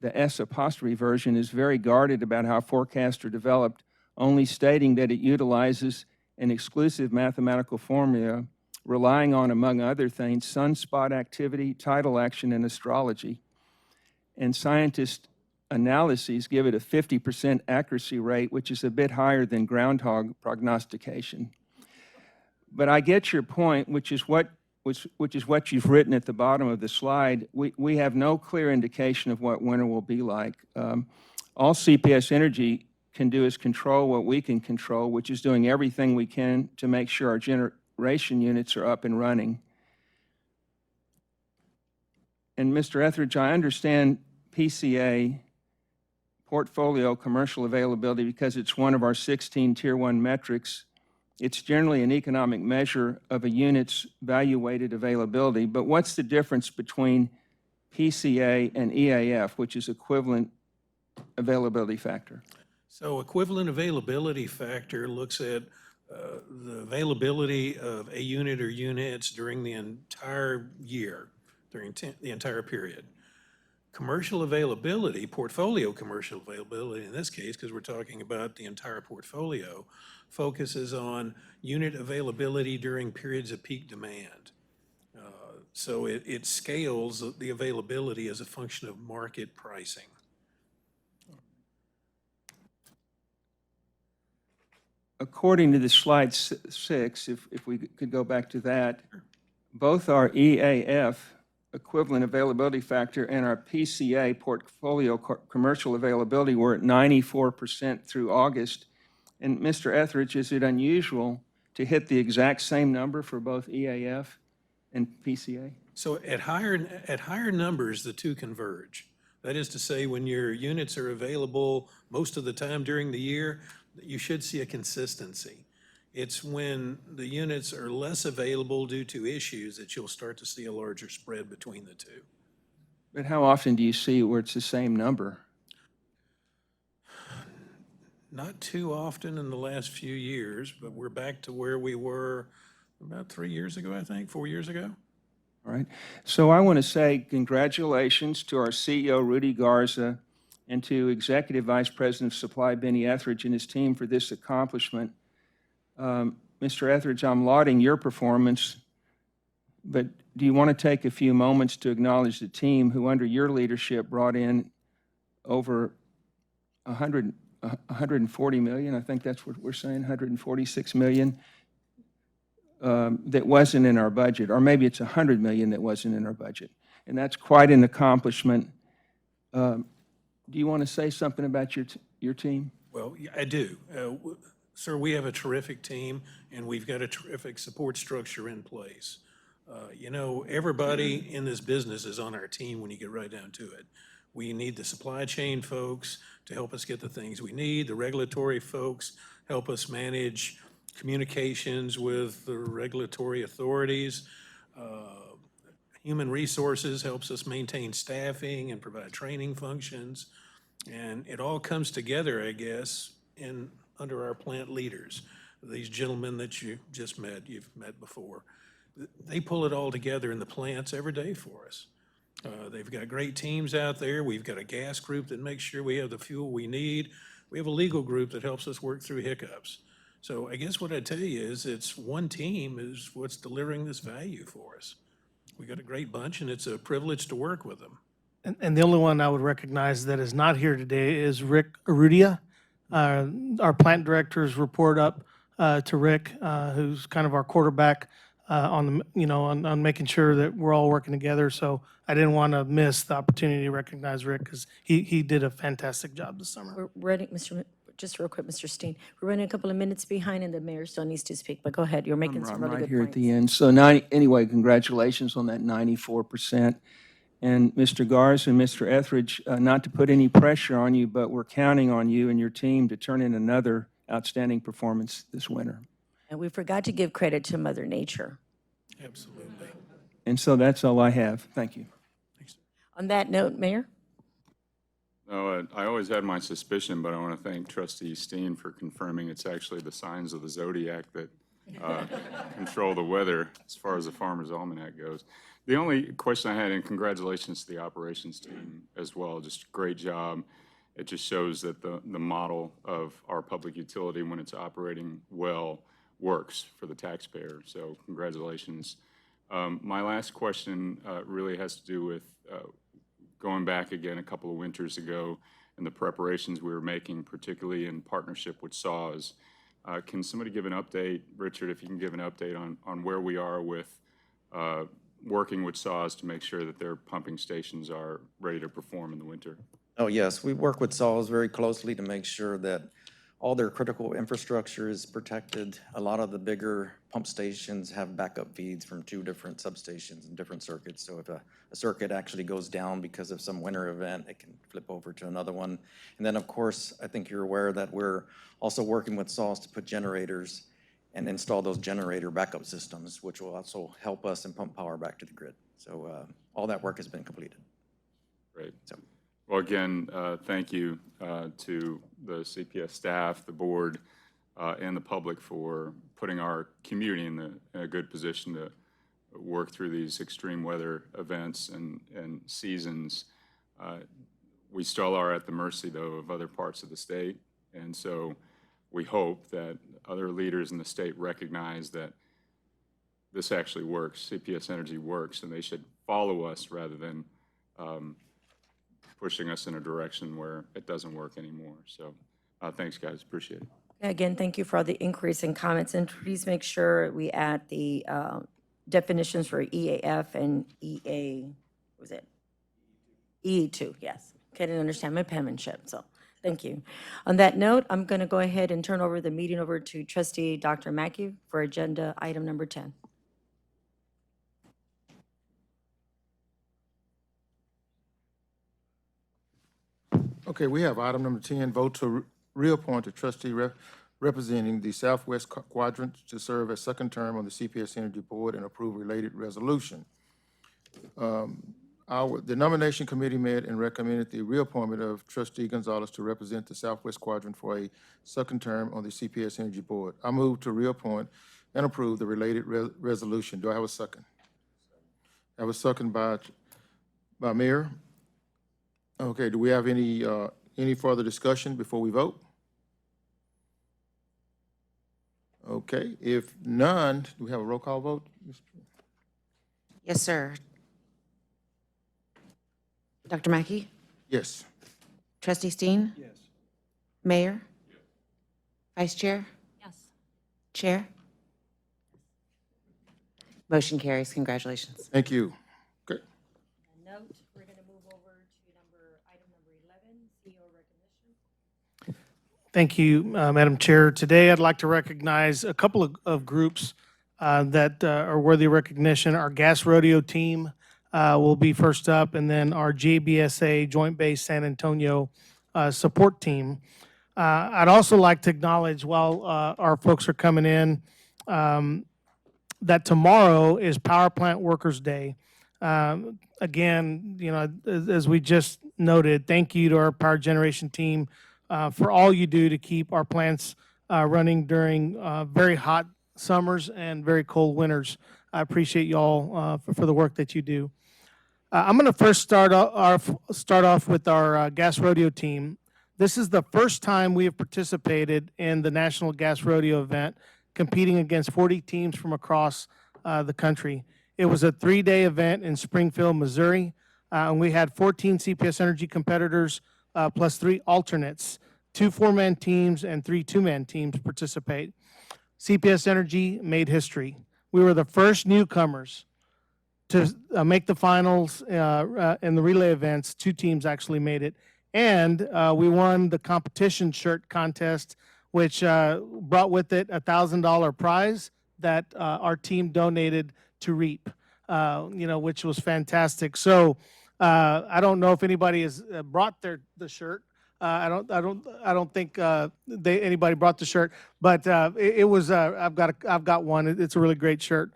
S' version is very guarded about how forecasts are developed, only stating that it utilizes an exclusive mathematical formula relying on, among other things, sunspot activity, tidal action, and astrology. And scientists' analyses give it a 50% accuracy rate, which is a bit higher than groundhog prognostication. But I get your point, which is what you've written at the bottom of the slide. We have no clear indication of what winter will be like. All CPS Energy can do is control what we can control, which is doing everything we can to make sure our generation units are up and running. And Mr. Etheridge, I understand PCA, portfolio commercial availability, because it's one of our 16 Tier 1 metrics. It's generally an economic measure of a unit's value-weighted availability. But what's the difference between PCA and EAF, which is equivalent availability factor? So equivalent availability factor looks at the availability of a unit or units during the entire year, during the entire period. Commercial availability, portfolio commercial availability in this case, because we're talking about the entire portfolio, focuses on unit availability during periods of peak demand. So it scales the availability as a function of market pricing. According to the slide 6, if we could go back to that, both our EAF, equivalent availability factor, and our PCA, portfolio commercial availability, were at 94% through August. And Mr. Etheridge, is it unusual to hit the exact same number for both EAF and PCA? So at higher numbers, the two converge. That is to say, when your units are available most of the time during the year, you should see a consistency. It's when the units are less available due to issues that you'll start to see a larger spread between the two. But how often do you see where it's the same number? Not too often in the last few years, but we're back to where we were about 3 years ago, I think, 4 years ago. All right. So I want to say congratulations to our CEO, Rudy Garza, and to Executive Vice President of Supply, Benny Etheridge, and his team for this accomplishment. Mr. Etheridge, I'm lauding your performance, but do you want to take a few moments to acknowledge the team who, under your leadership, brought in over 140 million, I think that's what we're saying, 146 million, that wasn't in our budget, or maybe it's 100 million that wasn't in our budget. And that's quite an accomplishment. Do you want to say something about your team? Well, yeah, I do. Sir, we have a terrific team, and we've got a terrific support structure in place. You know, everybody in this business is on our team when you get right down to it. We need the supply chain folks to help us get the things we need. The regulatory folks help us manage communications with the regulatory authorities. Human resources helps us maintain staffing and provide training functions. And it all comes together, I guess, under our plant leaders. These gentlemen that you just met, you've met before. They pull it all together in the plants every day for us. They've got great teams out there. We've got a gas group that makes sure we have the fuel we need. We have a legal group that helps us work through hiccups. So I guess what I'd tell you is it's one team is what's delivering this value for us. We got a great bunch, and it's a privilege to work with them. And the only one I would recognize that is not here today is Rick Arudia. Our plant directors report up to Rick, who's kind of our quarterback on making sure that we're all working together. So I didn't want to miss the opportunity to recognize Rick because he did a fantastic job this summer. We're running, just real quick, Mr. Steen, we're running a couple of minutes behind and the mayor still needs to speak, but go ahead, you're making some I'm really right good here at points. the end. So anyway, congratulations on that 94%. And Mr. Garza and Mr. Etheridge, not to put any pressure on you, but we're counting on you and your team to turn in another outstanding performance this winter. And we forgot to give credit to Mother Nature. Absolutely. And so that's all I have. Thank you. On that note, Mayor? No, I always had my suspicion, but I want to thank Trustee Steen for confirming it's actually the signs of the zodiac that control the weather as far as the Farmer's Almanac goes. The only question I had, and congratulations to the operations team as well, just great job. It just shows that the model of our public utility, when it's operating well, works for the taxpayer. So congratulations. My last question really has to do with going back again a couple of winters ago and the preparations we were making, particularly in partnership with SAWS. Can somebody give an update, Richard, if you can give an update on where we are with working with SAWS to make sure that their pumping stations are ready to perform in the winter? Oh, yes, we work with SAWS very closely to make sure that all their critical infrastructure is protected. A lot of the bigger pump stations have backup feeds from 2 different substations and different circuits. So if a circuit actually goes down because of some winter event, it can flip over to another one. And then, of course, I think you're aware that we're also working with SAWS to put generators and install those generator backup systems, which will also help us and pump power back to the grid. So all that work has been completed. Great. Well, again, thank you to the CPS staff, the board, and the public for putting our community in a good position to work through these extreme weather events and seasons. We still are at the mercy, though, of other parts of the state, and so we hope that other leaders in the state recognize that this actually works, CPS Energy works, and they should follow us rather than pushing us in a direction where it doesn't work anymore. So thanks, guys. Appreciate it. Again, thank you for all the increase in comments, and please make sure we add the definitions for EAF and EA, what was it? EE2, yes. Couldn't understand my penmanship, so thank you. On that note, I'm going to go ahead and turn over the meeting over to Trustee Dr. Mackey for agenda item number 10. Okay, we have item number 10, vote to reappoint a trustee representing the Southwest Quadrant to serve as second term on the CPS Energy Board and approve related resolution. The nomination committee met and recommended the reappointment of Trustee Gonzalez to represent the Southwest Quadrant for a second term on the CPS Energy Board. I move to reappoint and approve the related resolution. Do I have a second? I have a second by Mayor. Okay, do we have any further discussion before we vote? Okay, if none, do we have a roll call vote? Yes, sir. Dr. Mackey? Yes. Trustee Steen? Yes. Mayor? Vice Chair? Yes. Chair? Motion carries. Congratulations. Thank you. Okay. Note, we're going to move over to item number 11, CEO recognition. Thank you, Madam Chair. Today, I'd like to recognize a couple of groups that are worthy of recognition. Our gas rodeo team will be first up, and then our JBSA Joint Base San Antonio support team. I'd also like to acknowledge, while our folks are coming in, that tomorrow is Power Plant Workers Day. Again, as we just noted, thank you to our power generation team for all you do to keep our plants running during very hot summers and very cold winters. I appreciate you all for the work that you do. I'm going to first start off with our gas rodeo team. This is the first time we have participated in the National Gas Rodeo event, competing against 40 teams from across the country. It was a 3-day event in Springfield, Missouri, and we had 14 CPS Energy competitors plus 3 alternates, 2 4-man teams and 3 2-man teams participate. CPS Energy made history. We were the first newcomers to make the finals in the relay events. 2 teams actually made it. And we won the competition shirt contest, which brought with it a $1,000 prize that our team donated to REAP, which was fantastic. So I don't know if anybody has brought the shirt. I don't think anybody brought the shirt, but it was. I've got one. It's a really great shirt.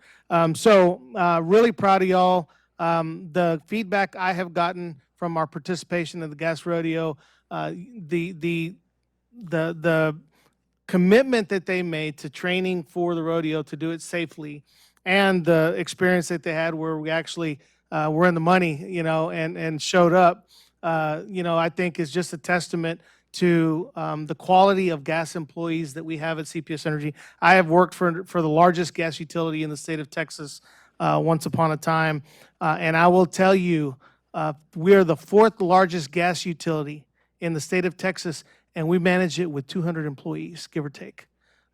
So really proud of y'all. The feedback I have gotten from our participation in the gas rodeo, the commitment that they made to training for the rodeo to do it safely, and the experience that they had where we actually were in the money, and showed up, I think is just a testament to the quality of gas employees that we have at CPS Energy. I have worked for the largest gas utility in the state of Texas once upon a time, and I will tell you, we are the 4th largest gas utility in the state of Texas, and we manage it with 200 employees, give or take.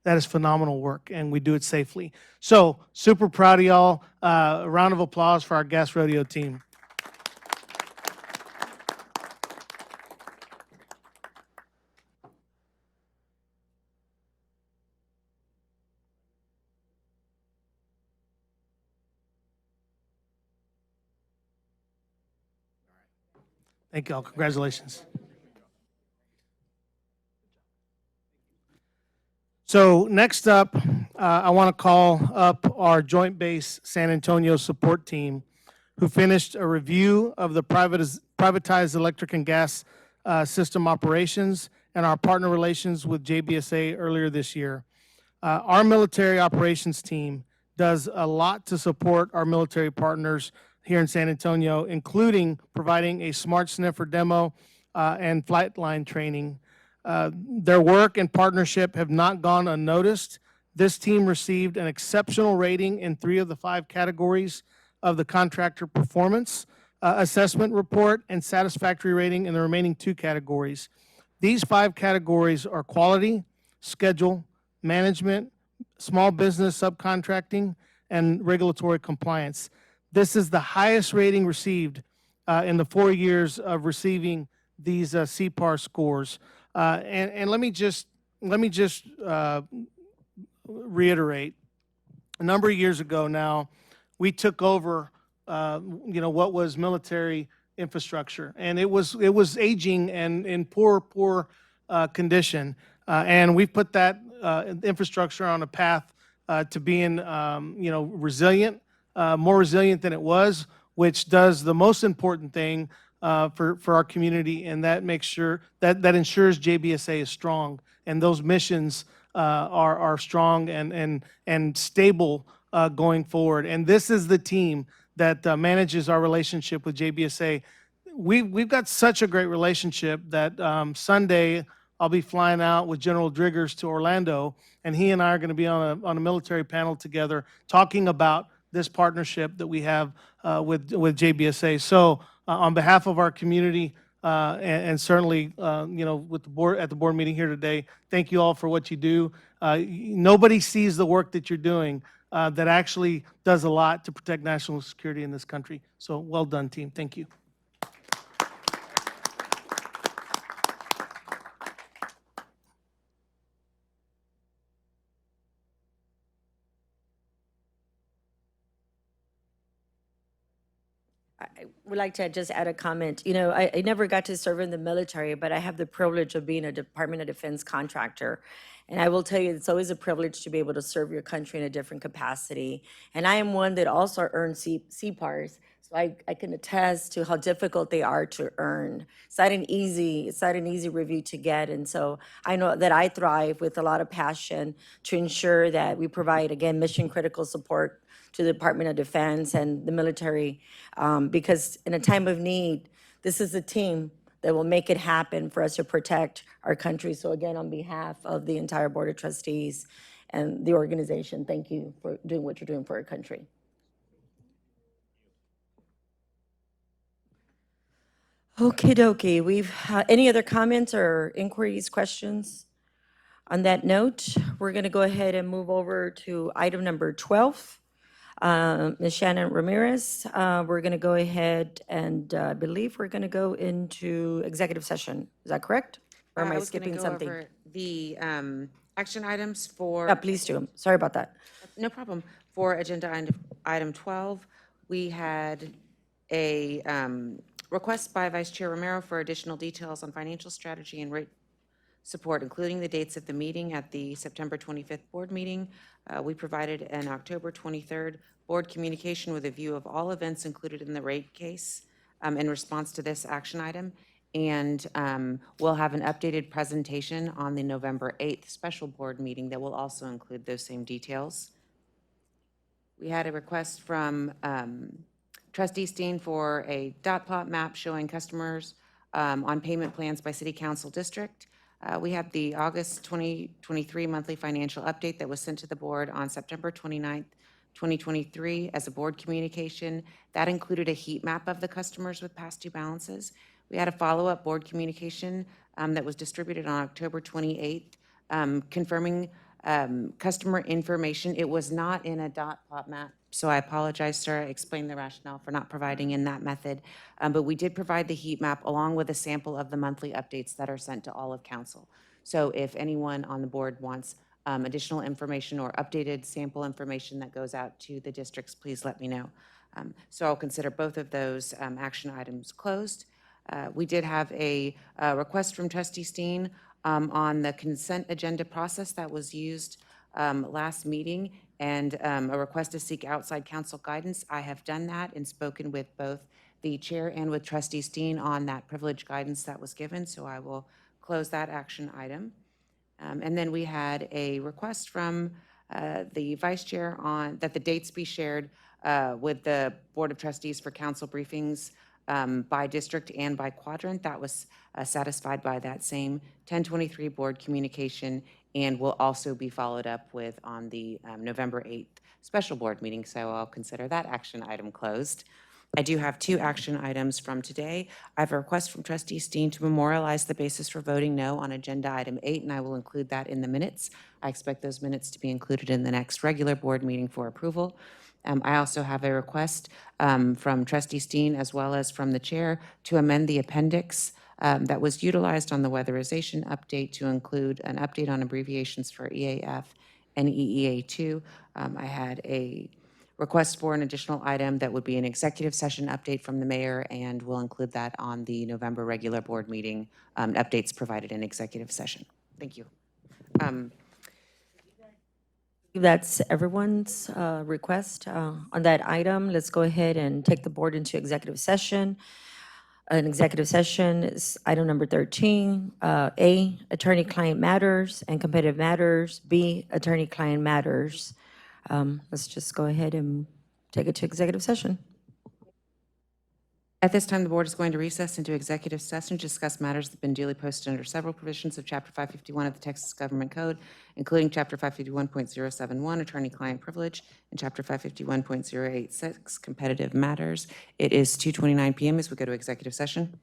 That is phenomenal work, and we do it safely. So super proud of y'all. A round of applause for our gas rodeo team. Thank y'all. Congratulations. So next up, I want to call up our Joint Base San Antonio support team, who finished a review of the privatized electric and gas system operations and our partner relations with JBSA earlier this year. Our military operations team does a lot to support our military partners here in San Antonio, including providing a smart sniffer demo and flight line training. Their work and partnership have not gone unnoticed. This team received an exceptional rating in 3 of the 5 categories of the contractor performance assessment report, and satisfactory rating in the remaining 2 categories. These 5 categories are quality, schedule, management, small business subcontracting, and regulatory compliance. This is the highest rating received in the 4 years of receiving these CPAR scores. And let me just reiterate. A number of years ago now, we took over, what was military infrastructure, and it was aging and in poor condition. And we put that infrastructure on a path to being, resilient, more resilient than it was, which does the most important thing for our community, and that makes sure that ensures JBSA is strong, and those missions are strong and stable going forward. And this is the team that manages our relationship with JBSA. We've got such a great relationship that Sunday I'll be flying out with General Driggers to Orlando, and he and I are going to be on a military panel together talking about this partnership that we have with JBSA. So on behalf of our community and certainly with the board at the board meeting here today, thank you all for what you do. Nobody sees the work that you're doing that actually does a lot to protect national security in this country. So well done, team. Thank you. I would like to just add a comment. You know, I never got to serve in the military, but I have the privilege of being a Department of Defense contractor. And I will tell you, it's always a privilege to be able to serve your country in a different capacity. And I am one that also earned CPARs. So I can attest to how difficult they are to earn. It's not an easy review to get. And so I know that I thrive with a lot of passion to ensure that we provide, again, mission critical support to the Department of Defense and the military, because in a time of need, this is a team that will make it happen for us to protect our country. So again, on behalf of the entire Board of Trustees and the organization, thank you for doing what you're doing for our country. Okie dokie, any other comments or inquiries, questions? On that note, we're gonna go ahead and move over to item number 12. Ms. Shannon Ramirez, we're going to go ahead and I believe we're going to go into executive session. Is that correct? Or am I was gonna skipping go something? over the action items for. Yeah, please do. Sorry about that. No problem. For agenda item 12, we had a request by Vice Chair Romero for additional details on financial strategy and rate support, including the dates of the meeting at the September 25th board meeting. We provided an October 23rd board communication with a view of all events included in the rate case in response to this action item. And we'll have an updated presentation on the November 8th special board meeting that will also include those same details. We had a request from Trustee Steen for a dot plot map showing customers on payment plans by city council district. We have the August 2023 monthly financial update that was sent to the board on September 29th, 2023 as a board communication. That included a heat map of the customers with past due balances. We had a follow-up board communication that was distributed on October 28th, confirming customer information. It was not in a dot plot map, so I apologize, sir. I explained the rationale for not providing in that method. But we did provide the heat map along with a sample of the monthly updates that are sent to all of council. So if anyone on the board wants additional information or updated sample information that goes out to the districts, please let me know. So I'll consider both of those action items closed. We did have a request from Trustee Steen on the consent agenda process that was used last meeting, and a request to seek outside council guidance. I have done that and spoken with both the chair and with Trustee Steen on that privileged guidance that was given, so I will close that action item. And then we had a request from the vice chair on that the dates be shared with the Board of Trustees for council briefings by district and by quadrant. That was satisfied by that same 1023 board communication and will also be followed up with on the November 8th special board meeting, so I'll consider that action item closed. I do have two action items from today. I have a request from Trustee Steen to memorialize the basis for voting no on agenda item 8, and I will include that in the minutes. I expect those minutes to be included in the next regular board meeting for approval. I also have a request from Trustee Steen as well as from the chair to amend the appendix that was utilized on the weatherization update to include an update on abbreviations for EAF and EEA2. I had a request for an additional item that would be an executive session update from the mayor, and we'll include that on the November regular board meeting updates provided in executive session. Thank you. That's everyone's request on that item. Let's go ahead and take the board into executive session. An executive session is item number 13. A, attorney-client matters and competitive matters. B, attorney-client matters. Let's just go ahead and take it to executive session. At this time, the board is going to recess into executive session to discuss matters that have been duly posted under several provisions of Chapter 551 of the Texas Government Code, including Chapter 551.071, attorney-client privilege, and Chapter 551.086, competitive matters. It is 2:29 p.m. as we go to executive session.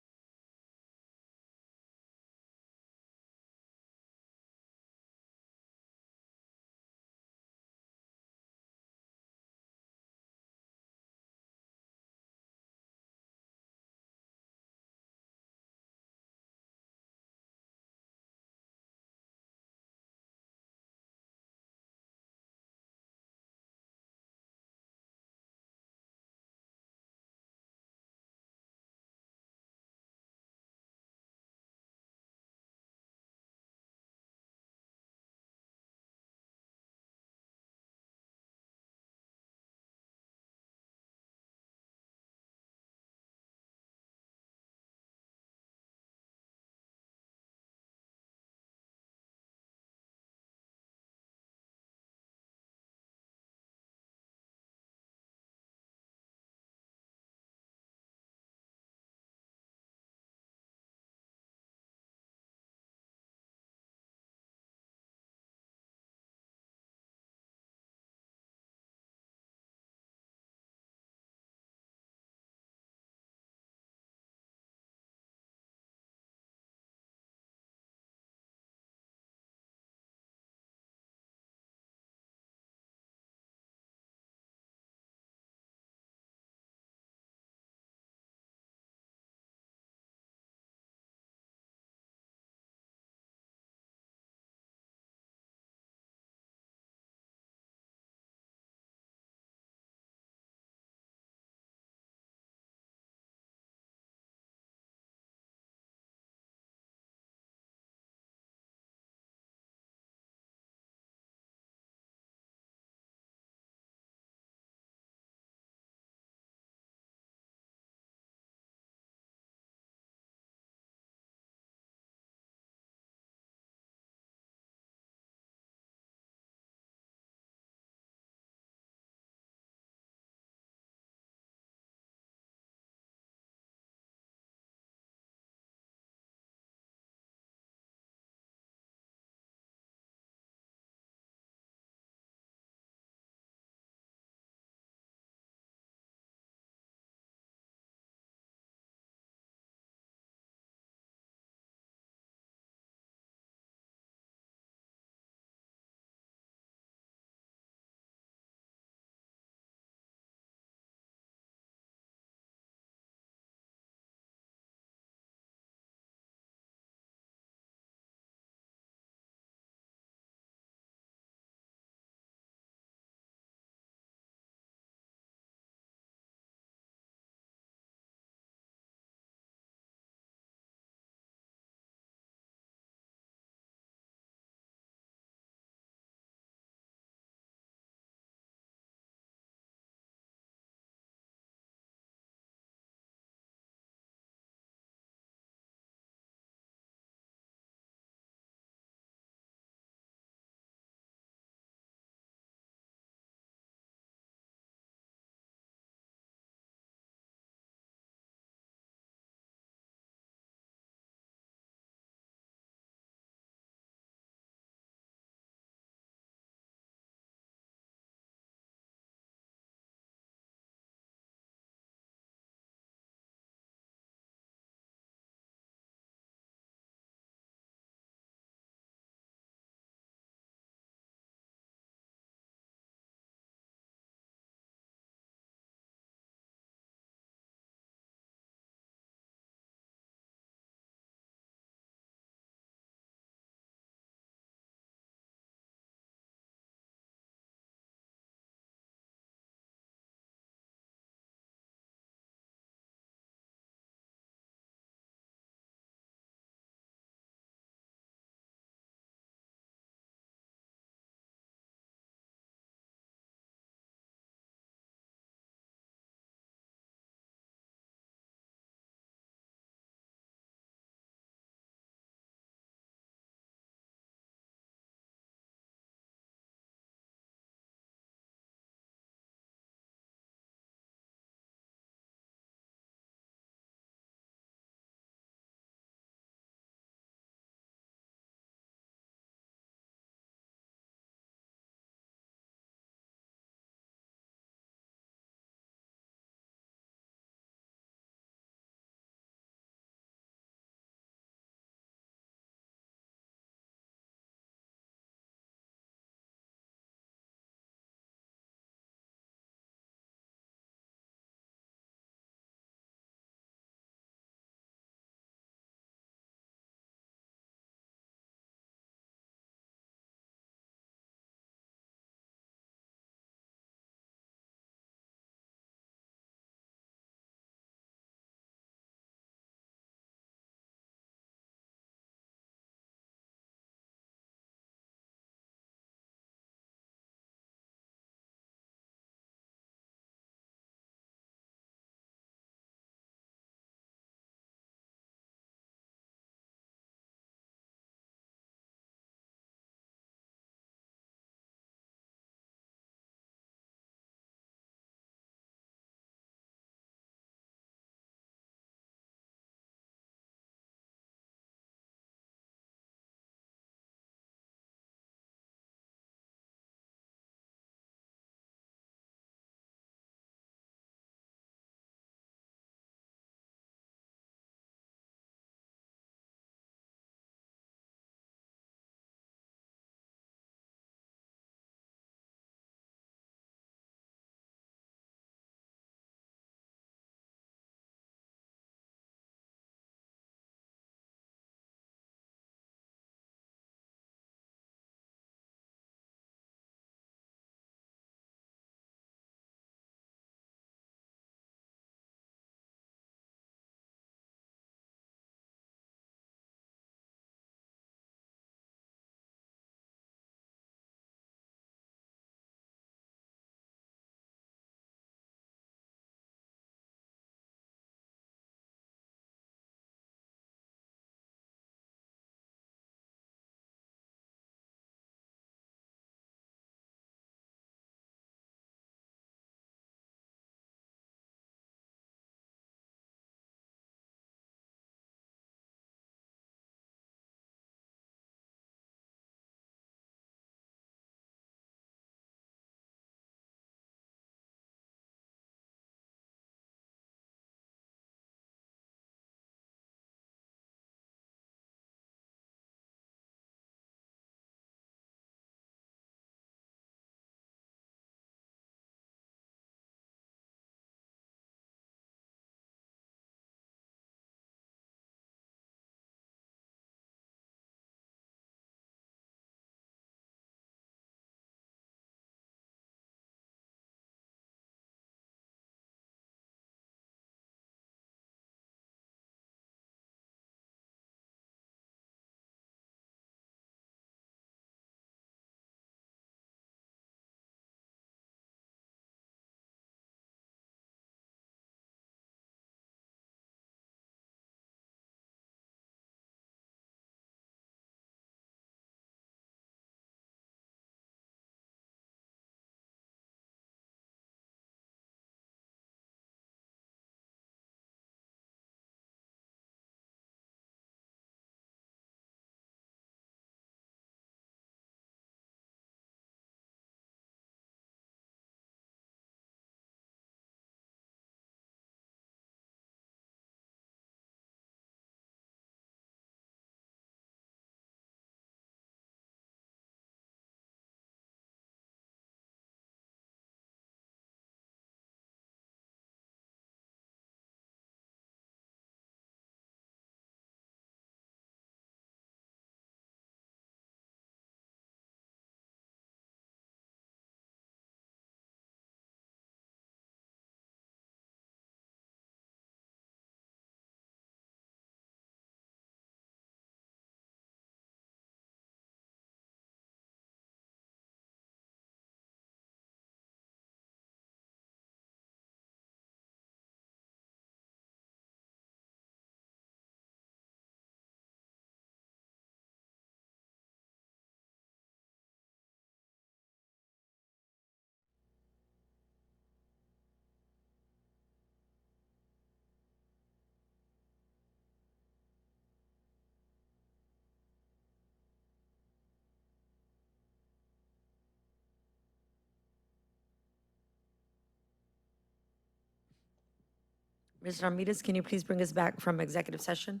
Ms. Ramirez, can you please bring us back from executive session?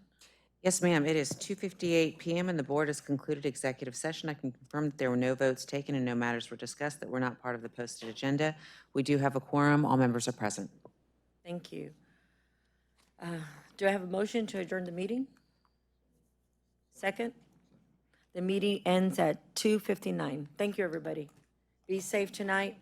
Yes, ma'am. It is 2:58 PM and the board has concluded executive session. I can confirm that there were no votes taken and no matters were discussed that were not part of the posted agenda. We do have a quorum. All members are present. Thank you. Do I have a motion to adjourn the meeting? Second? The meeting ends at 2:59. Thank you, everybody. Be safe tonight.